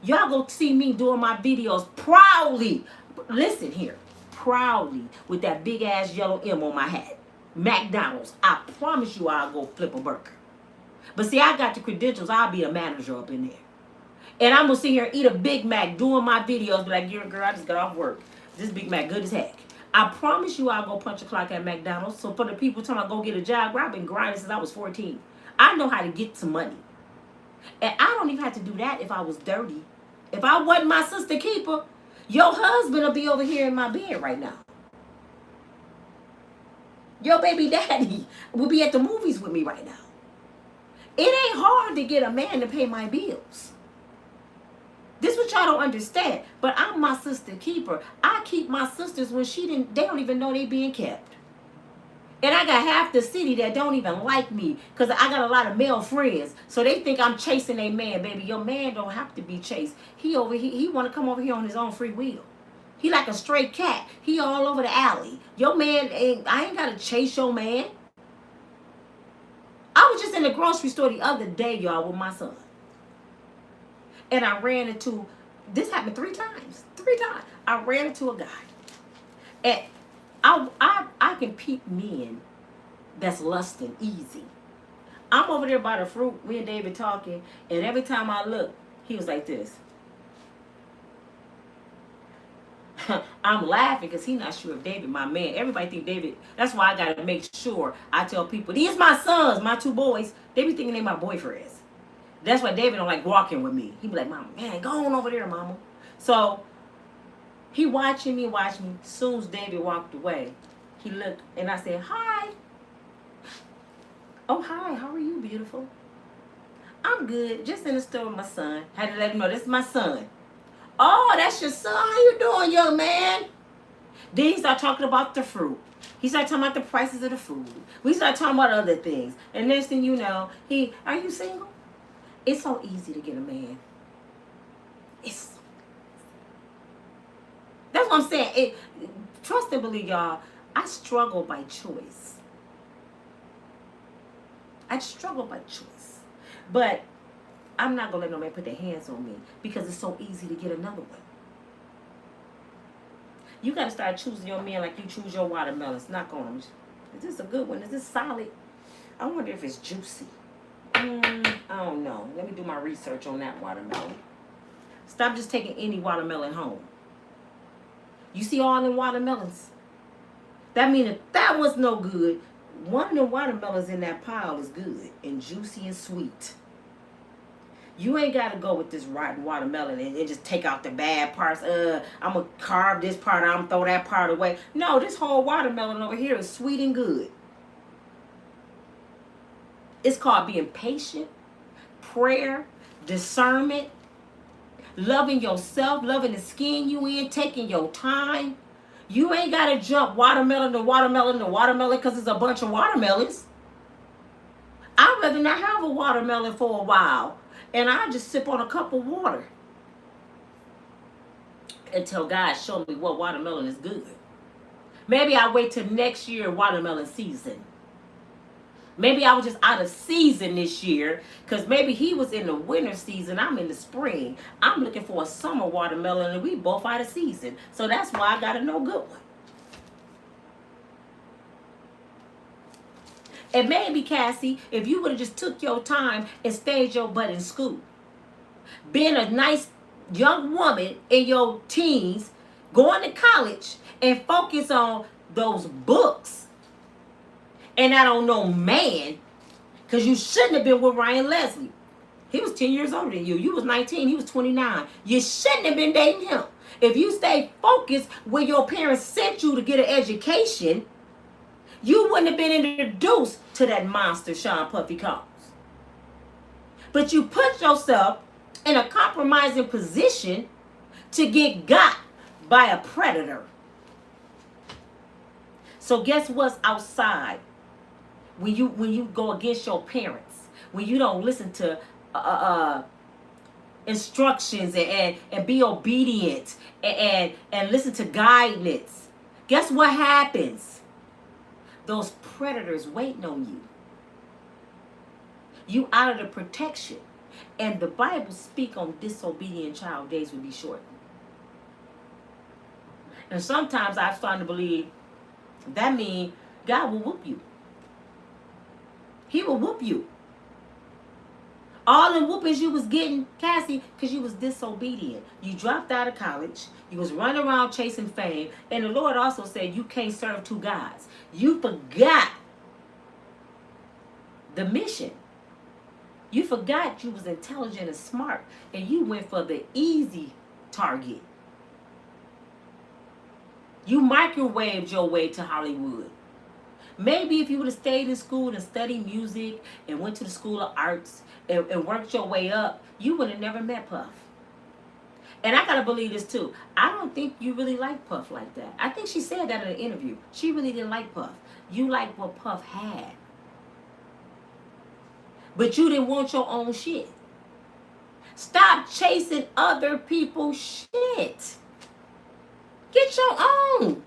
y'all go see me doing my videos proudly. Listen here. Proudly with that big ass yellow M on my hat. McDonald's. I promise you I'll go flip a burger. But see, I got the credentials. I'll be a manager up in there. And I'm going to sit here and eat a Big Mac doing my videos. Be like, girl, I just got off work. This Big Mac good as heck. I promise you I'll go punch a clock at McDonald's. So for the people telling me go get a job, I've been grinding since I was 14. I know how to get some money. And I don't even have to do that if I was dirty. If I wasn't my sister keeper, your husband will be over here in my bed right now. Your baby daddy will be at the movies with me right now. It ain't hard to get a man to pay my bills. This is what y'all don't understand. But I'm my sister keeper. I keep my sisters when they don't even know they being kept. And I got half the city that don't even like me because I got a lot of male friends. So they think I'm chasing a man, baby. Your man don't have to be chased. He want to come over here on his own free will. He like a stray cat. He all over the alley. Your man, I ain't got to chase your man. I was just in the grocery store the other day, y'all, with my son. And I ran into, this happened 3 times. 3 times. I ran into a guy. And I can peep men that's lusting easy. I'm over there by the fruit, me and David talking, and every time I look, he was like this. I'm laughing because he's not sure if David, my man. Everybody think David. That's why I got to make sure I tell people, these my sons, my 2 boys. They be thinking they my boyfriends. That's why David don't like walking with me. He be like, Mama, man, go on over there, Mama. So he watching me. As soon as David walked away, he looked and I said, hi. Oh, hi. How are you, beautiful? I'm good. Just in the store with my son. Had to let him know this is my son. Oh, that's your son. How you doing, young man? Then he started talking about the fruit. He started talking about the prices of the food. We started talking about other things. And next thing you know, are you single? It's so easy to get a man. That's what I'm saying. Trust and believe, y'all, I struggle by choice. But I'm not going to let no man put their hands on me because it's so easy to get another one. You got to start choosing your man like you choose your watermelons. Knock on them. Is this a good one? Is this solid? I wonder if it's juicy. I don't know. Let me do my research on that watermelon. Stop just taking any watermelon home. You see all them watermelons? That means if that was no good, one of the watermelons in that pile is good and juicy and sweet. You ain't got to go with this rotten watermelon and just take out the bad parts. I'm going to carve this part out, I'm going to throw that part away. No, this whole watermelon over here is sweet and good. It's called being patient, prayer, discernment, loving yourself, loving the skin you in, taking your time. You ain't got to jump watermelon to watermelon to watermelon because it's a bunch of watermelons. I'd rather not have a watermelon for a while. And I just sip on a cup of water until God showed me what watermelon is good. Maybe I wait till next year watermelon season. Maybe I was just out of season this year because maybe he was in the winter season. I'm in the spring. I'm looking for a summer watermelon and we both out of season. So that's why I got a no good one. And maybe, Cassie, if you would have just took your time and stayed your butt in school, being a nice young woman in your teens, going to college and focus on those books and not on no man, because you shouldn't have been with Ryan Leslie. He was 10 years older than you. You was 19. He was 29. You shouldn't have been dating him. If you stayed focused where your parents sent you to get an education, you wouldn't have been introduced to that monster Sean Puffy Combs. But you put yourself in a compromising position to get got by a predator. So guess what's outside? When you go against your parents, when you don't listen to instructions and be obedient and listen to guidance, guess what happens? Those predators waiting on you. You out of the protection. And the Bible speak on disobedient child days will be shortened. And sometimes I've started to believe that means God will whoop you. He will whoop you. All the whoopings you was getting, Cassie, because you was disobedient. You dropped out of college. You was running around chasing fame. And the Lord also said you can't serve two gods. You forgot the mission. You forgot you was intelligent and smart. And you went for the easy target. You microwaved your way to Hollywood. Maybe if you would have stayed in school and studied music and went to the School of Arts and worked your way up, you would have never met Puff. And I gotta believe this too. I don't think you really like Puff like that. I think she said that in an interview. She really didn't like Puff. You like what Puff had. But you didn't want your own shit. Stop chasing other people's shit. Get your own.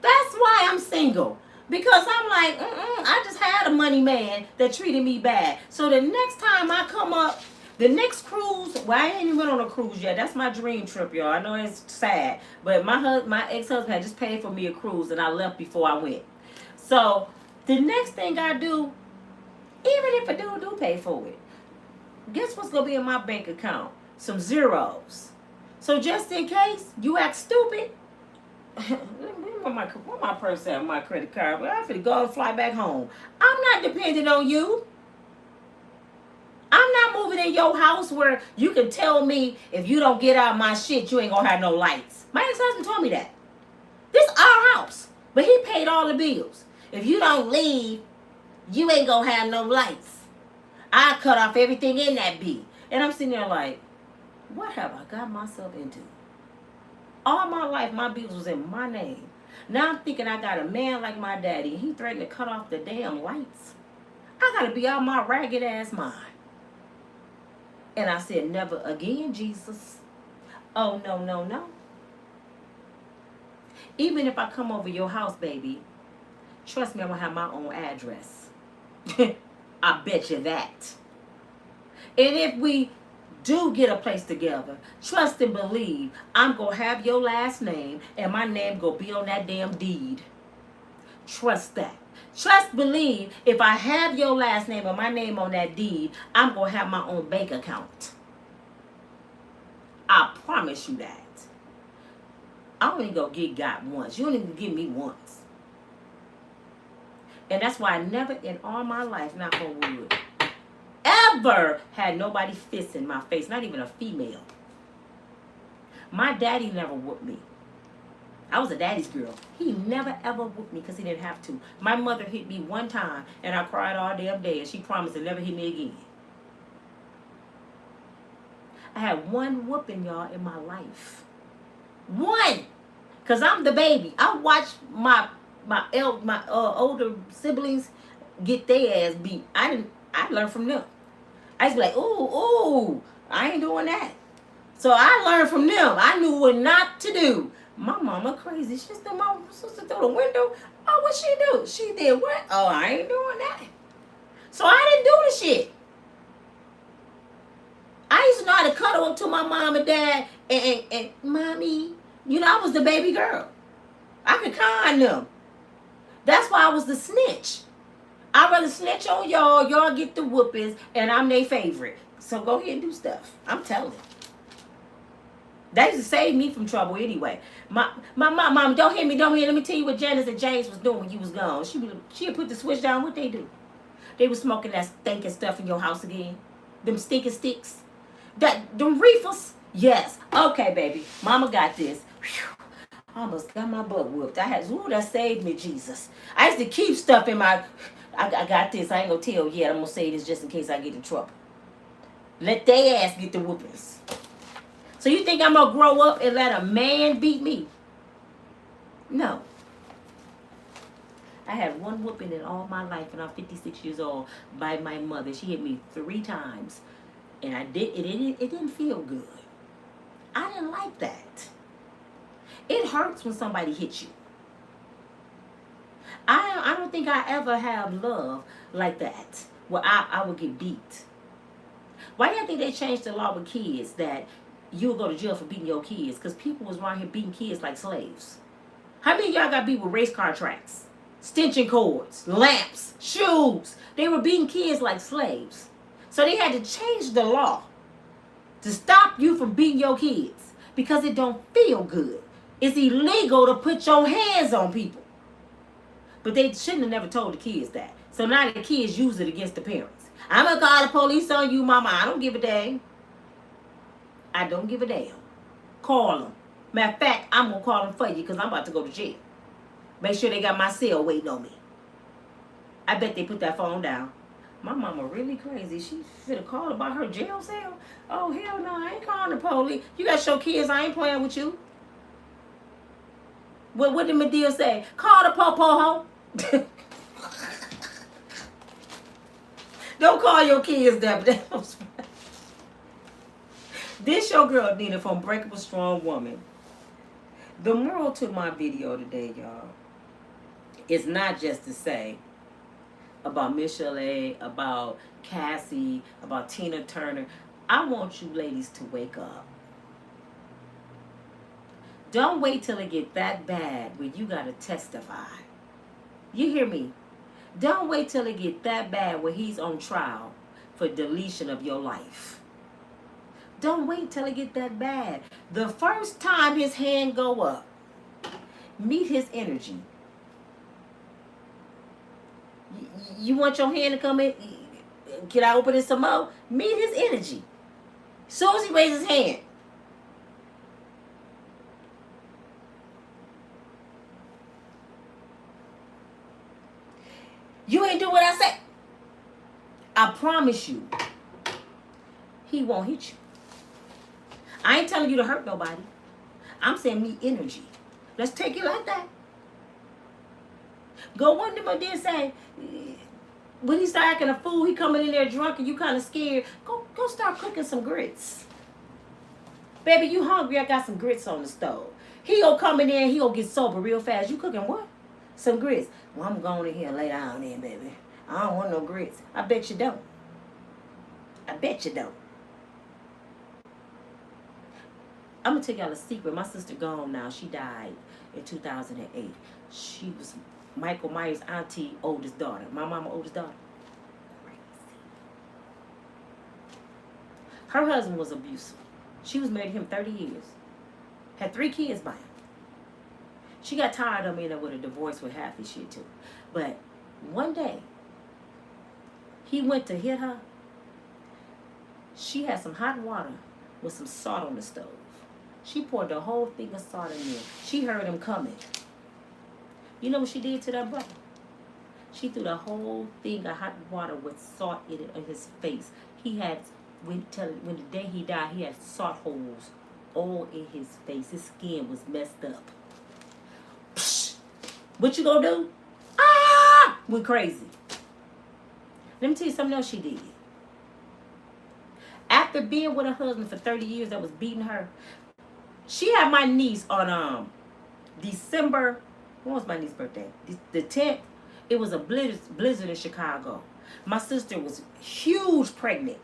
That's why I'm single. Because I'm like, I just had a money man that treated me bad. So the next time I come up, the next cruise, well, I ain't even went on a cruise yet. That's my dream trip, y'all. I know it's sad. But my ex-husband had just paid for me a cruise and I left before I went. So the next thing I do, even if a dude do pay for it, guess what's going to be in my bank account? Some zeros. So just in case you act stupid, where my purse at, my credit card? Well, I'm finna go and fly back home. I'm not dependent on you. I'm not moving in your house where you can tell me if you don't get out my shit, you ain't gonna have no lights. My ex-husband told me that. This is our house, but he paid all the bills. If you don't leave, you ain't gonna have no lights. I cut off everything in that bill. And I'm sitting there like, what have I got myself into? All my life, my bills was in my name. Now I'm thinking I got a man like my daddy, and he threatened to cut off the damn lights. I got to be out my ragged ass mind. And I said, never again, Jesus. Oh, no, no, no. Even if I come over your house, baby, trust me, I'm going to have my own address. I bet you that. And if we do get a place together, trust and believe I'm going to have your last name and my name going to be on that damn deed. Trust that. Trust, believe, if I have your last name and my name on that deed, I'm going to have my own bank account. I promise you that. I only go get got once. You don't even give me once. And that's why I never in all my life, knock on wood, ever had nobody fist in my face, not even a female. My daddy never whooped me. I was a daddy's girl. He never ever whooped me because he didn't have to. My mother hit me one time and I cried all damn day and she promised to never hit me again. I had one whooping, y'all, in my life. One. Because I'm the baby. I watched my older siblings get their ass beat. I learned from them. I used to be like, ooh, I ain't doing that. So I learned from them. I knew what not to do. My mama crazy. She threw my sister through the window. Oh, what she do? She did what? Oh, I ain't doing that. So I didn't do the shit. I used to know how to cuddle up to my mom and dad and mommy. You know, I was the baby girl. I could con them. That's why I was the snitch. I'd rather snitch on y'all. Y'all get the whoopings, and I'm their favorite. So go ahead and do stuff. I'm telling you. That used to save me from trouble anyway. My mom, don't hit me. Let me tell you what Janice and James was doing when you was gone. She'd put the switch down. What they do? They was smoking that stinking stuff in your house again. Them stinking sticks. Them reefers. Yes. Okay, baby. Mama got this. Whew. I almost got my butt whooped. That saved me, Jesus. I used to keep stuff in my... I got this. I ain't gonna tell yet. I'm gonna say this just in case I get in trouble. Let they ass get the whoopings. So you think I'm gonna grow up and let a man beat me? No. I had one whooping in all my life, and I'm 56 years old, by my mother. She hit me 3 times, and it didn't feel good. I didn't like that. It hurts when somebody hits you. I don't think I ever have love like that, where I would get beat. Why do you think they changed the law with kids that you'll go to jail for beating your kids? Because people was around here beating kids like slaves. How many of y'all got beat with race car tracks, extension cords, lamps, shoes? They were beating kids like slaves. So they had to change the law to stop you from beating your kids because it don't feel good. It's illegal to put your hands on people. But they shouldn't have never told the kids that. So now the kids use it against the parents. I'm going to call the police on you, mama. I don't give a damn. I don't give a damn. Call them. Matter of fact, I'm going to call them for you because I'm about to go to jail. Make sure they got my cell waiting on me. I bet they put that phone down. My mama really crazy. She should have called about her jail cell. Oh, hell no. I ain't calling the police. You got to show kids I ain't playing with you. What did Medea say? Call the po-po-ho. Don't call your kids that. This your girl Nina from Unbreakable Strong Woman. The moral to my video today, y'all, is not just to say about Michel'le, about Cassie, about Tina Turner. I want you ladies to wake up. Don't wait till it get that bad where you gotta testify. You hear me? Don't wait till it get that bad where he's on trial for deletion of your life. Don't wait till it get that bad. The first time his hand go up, meet his energy. You want your hand to come in? Can I open it some more? Meet his energy. As soon as he raises his hand. You ain't do what I said. I promise you, he won't hit you. I ain't telling you to hurt nobody. I'm saying meet energy. Let's take it like that. Go one day, my dear, say, when he start acting a fool, he coming in there drunk and you kind of scared, go start cooking some grits. Baby, you hungry? I got some grits on the stove. He gonna come in there and he gonna get sober real fast. You cooking what? Some grits. Well, I'm going in here and lay down there, baby. I don't want no grits. I bet you don't. I bet you don't. I'm going to tell y'all a secret. My sister gone now. She died in 2008. She was Michael Myers' auntie, oldest daughter. My mama, oldest daughter. Crazy. Her husband was abusive. She was married to him 30 years. Had 3 kids by him. She got tired of me and with a divorce with half his shit too. But One day, he went to hit her. She had some hot water with some salt on the stove. She poured the whole thing of salt in there. She heard him coming. You know what she did to that brother? She threw the whole thing of hot water with salt in it on his face. He had, when the day he died, he had salt holes all in his face. His skin was messed up. Psh! What you gonna do? Ah! Went crazy. Let me tell you something else she did. After being with her husband for 30 years that was beating her, she had my niece on December, when was my niece's birthday? The 10th. It was a blizzard in Chicago. My sister was huge pregnant.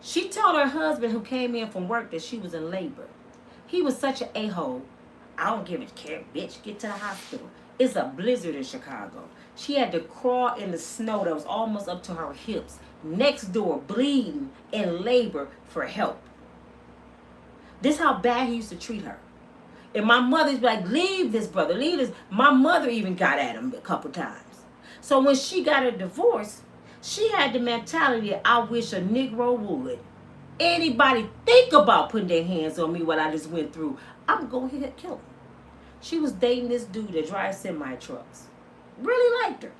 She told her husband who came in from work that she was in labor. He was such an a-hole. I don't give a care, bitch. Get to the hospital. It's a blizzard in Chicago. She had to crawl in the snow that was almost up to her hips, next door, bleeding in labor for help. This is how bad he used to treat her. And my mother's like, leave this brother, leave this. My mother even got at him a couple times. So when she got a divorce, she had the mentality, I wish a Negro would. Anybody think about putting their hands on me, what I just went through, I'm going to kill him. She was dating this dude that drives semi-trucks. Really liked her.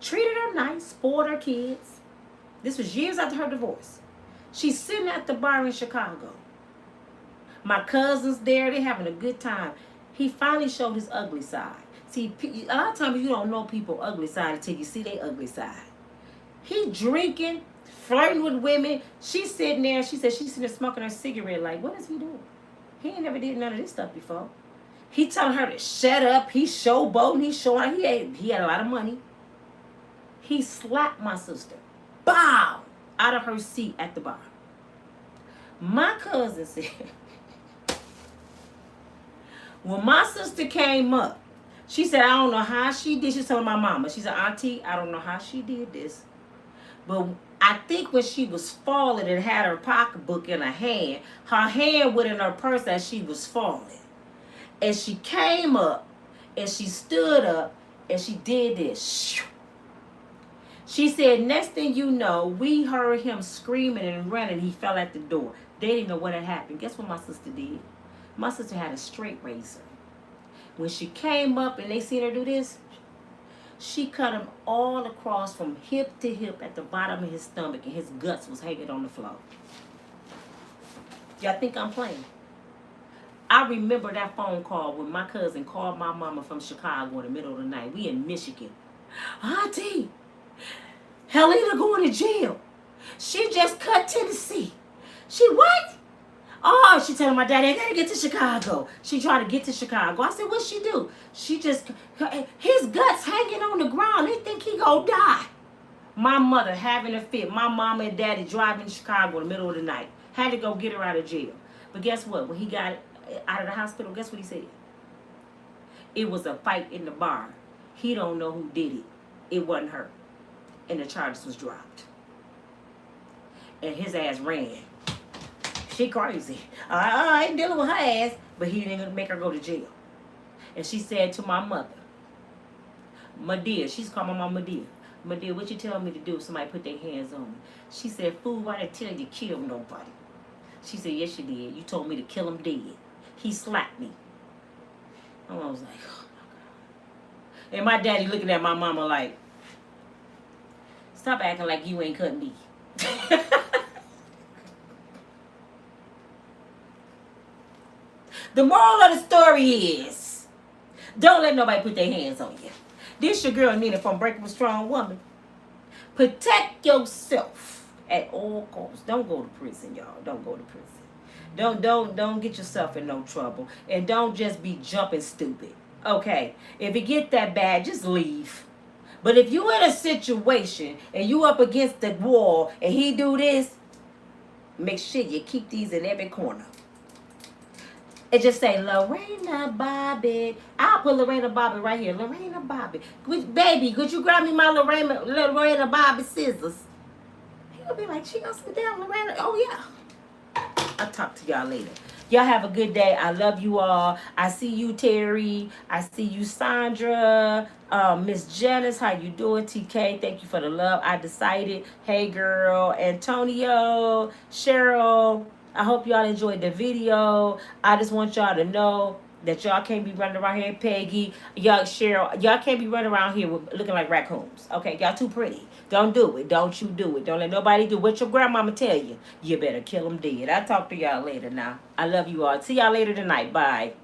Treated her nice, spoiled her kids. This was years after her divorce. She's sitting at the bar in Chicago. My cousin's there. They're having a good time. He finally showed his ugly side. See, a lot of times you don't know people's ugly side until you see their ugly side. He drinking, flirting with women. She's sitting there. She said she's sitting there smoking her cigarette like, what is he doing? He ain't never did none of this stuff before. He telling her to shut up. He's showboating. He's showing he had a lot of money. He slapped my sister. Bow! Out of her seat at the bar. My cousin said, when my sister came up, she said, I don't know how she did. She told my mama. She said, Auntie, I don't know how she did this. But I think when she was falling and had her pocketbook in her hand went in her purse as she was falling. And she came up and she stood up and she did this. She said, next thing you know, we heard him screaming and running. He fell at the door. They didn't know what had happened. Guess what my sister did? My sister had a straight razor. When she came up and they seen her do this, she cut him all across from hip to hip at the bottom of his stomach, and his guts was hanging on the floor. Y'all think I'm playing? I remember that phone call when my cousin called my mama from Chicago in the middle of the night. We in Michigan. Auntie, Helena going to jail. She just cut Tennessee. She what? Oh, she telling my daddy, I gotta get to Chicago. She tried to get to Chicago. I said, what'd she do? She just, his guts hanging on the ground. They think he gonna die. My mother having a fit. My mama and daddy driving to Chicago in the middle of the night. Had to go get her out of jail. But guess what? When he got out of the hospital, guess what he said? It was a fight in the bar. He don't know who did it. It wasn't her. And the charges was dropped. And his ass ran. She crazy. I ain't dealing with her ass. But he didn't make her go to jail. And she said to my mother, my dear, she's called my mom, my dear. My dear, what you telling me to do if somebody put their hands on me? She said, fool, I didn't tell you to kill nobody. She said, yes, you did. You told me to kill him dead. He slapped me. I was like, oh my God. And my daddy looking at my mama like, stop acting like you ain't cut me. The moral of the story is, don't let nobody put their hands on you. This your girl Nina from Unbreakable Strong Woman. Protect yourself at all costs. Don't go to prison, y'all. Don't go to prison. Don't get yourself in no trouble. And don't just be jumping stupid. Okay? If it get that bad, just leave. But if you in a situation and you up against the wall and he do this, make sure you keep these in every corner. And just say, Lorena Bobbitt. I'll put Lorena Bobbitt right here. Lorena Bobbitt. Baby, could you grab me my Lorena Bobbitt scissors? He'll be like, she gonna sit down, Lorena. Oh, yeah. I'll talk to y'all later. Y'all have a good day. I love you all. I see you, Terry. I see you, Sandra. Miss Janice, how you doing? TK, thank you for the love. I decided. Hey, girl. Antonio, Cheryl. I hope y'all enjoyed the video. I just want y'all to know that y'all can't be running around here, Peggy, y'all, Cheryl, y'all can't be running around here looking like raccoons. Okay, y'all too pretty. Don't do it. Don't you do it. Don't let nobody do what your grandmama tell you. You better kill them dead. I'll talk to y'all later now. I love you all. See y'all later tonight. Bye.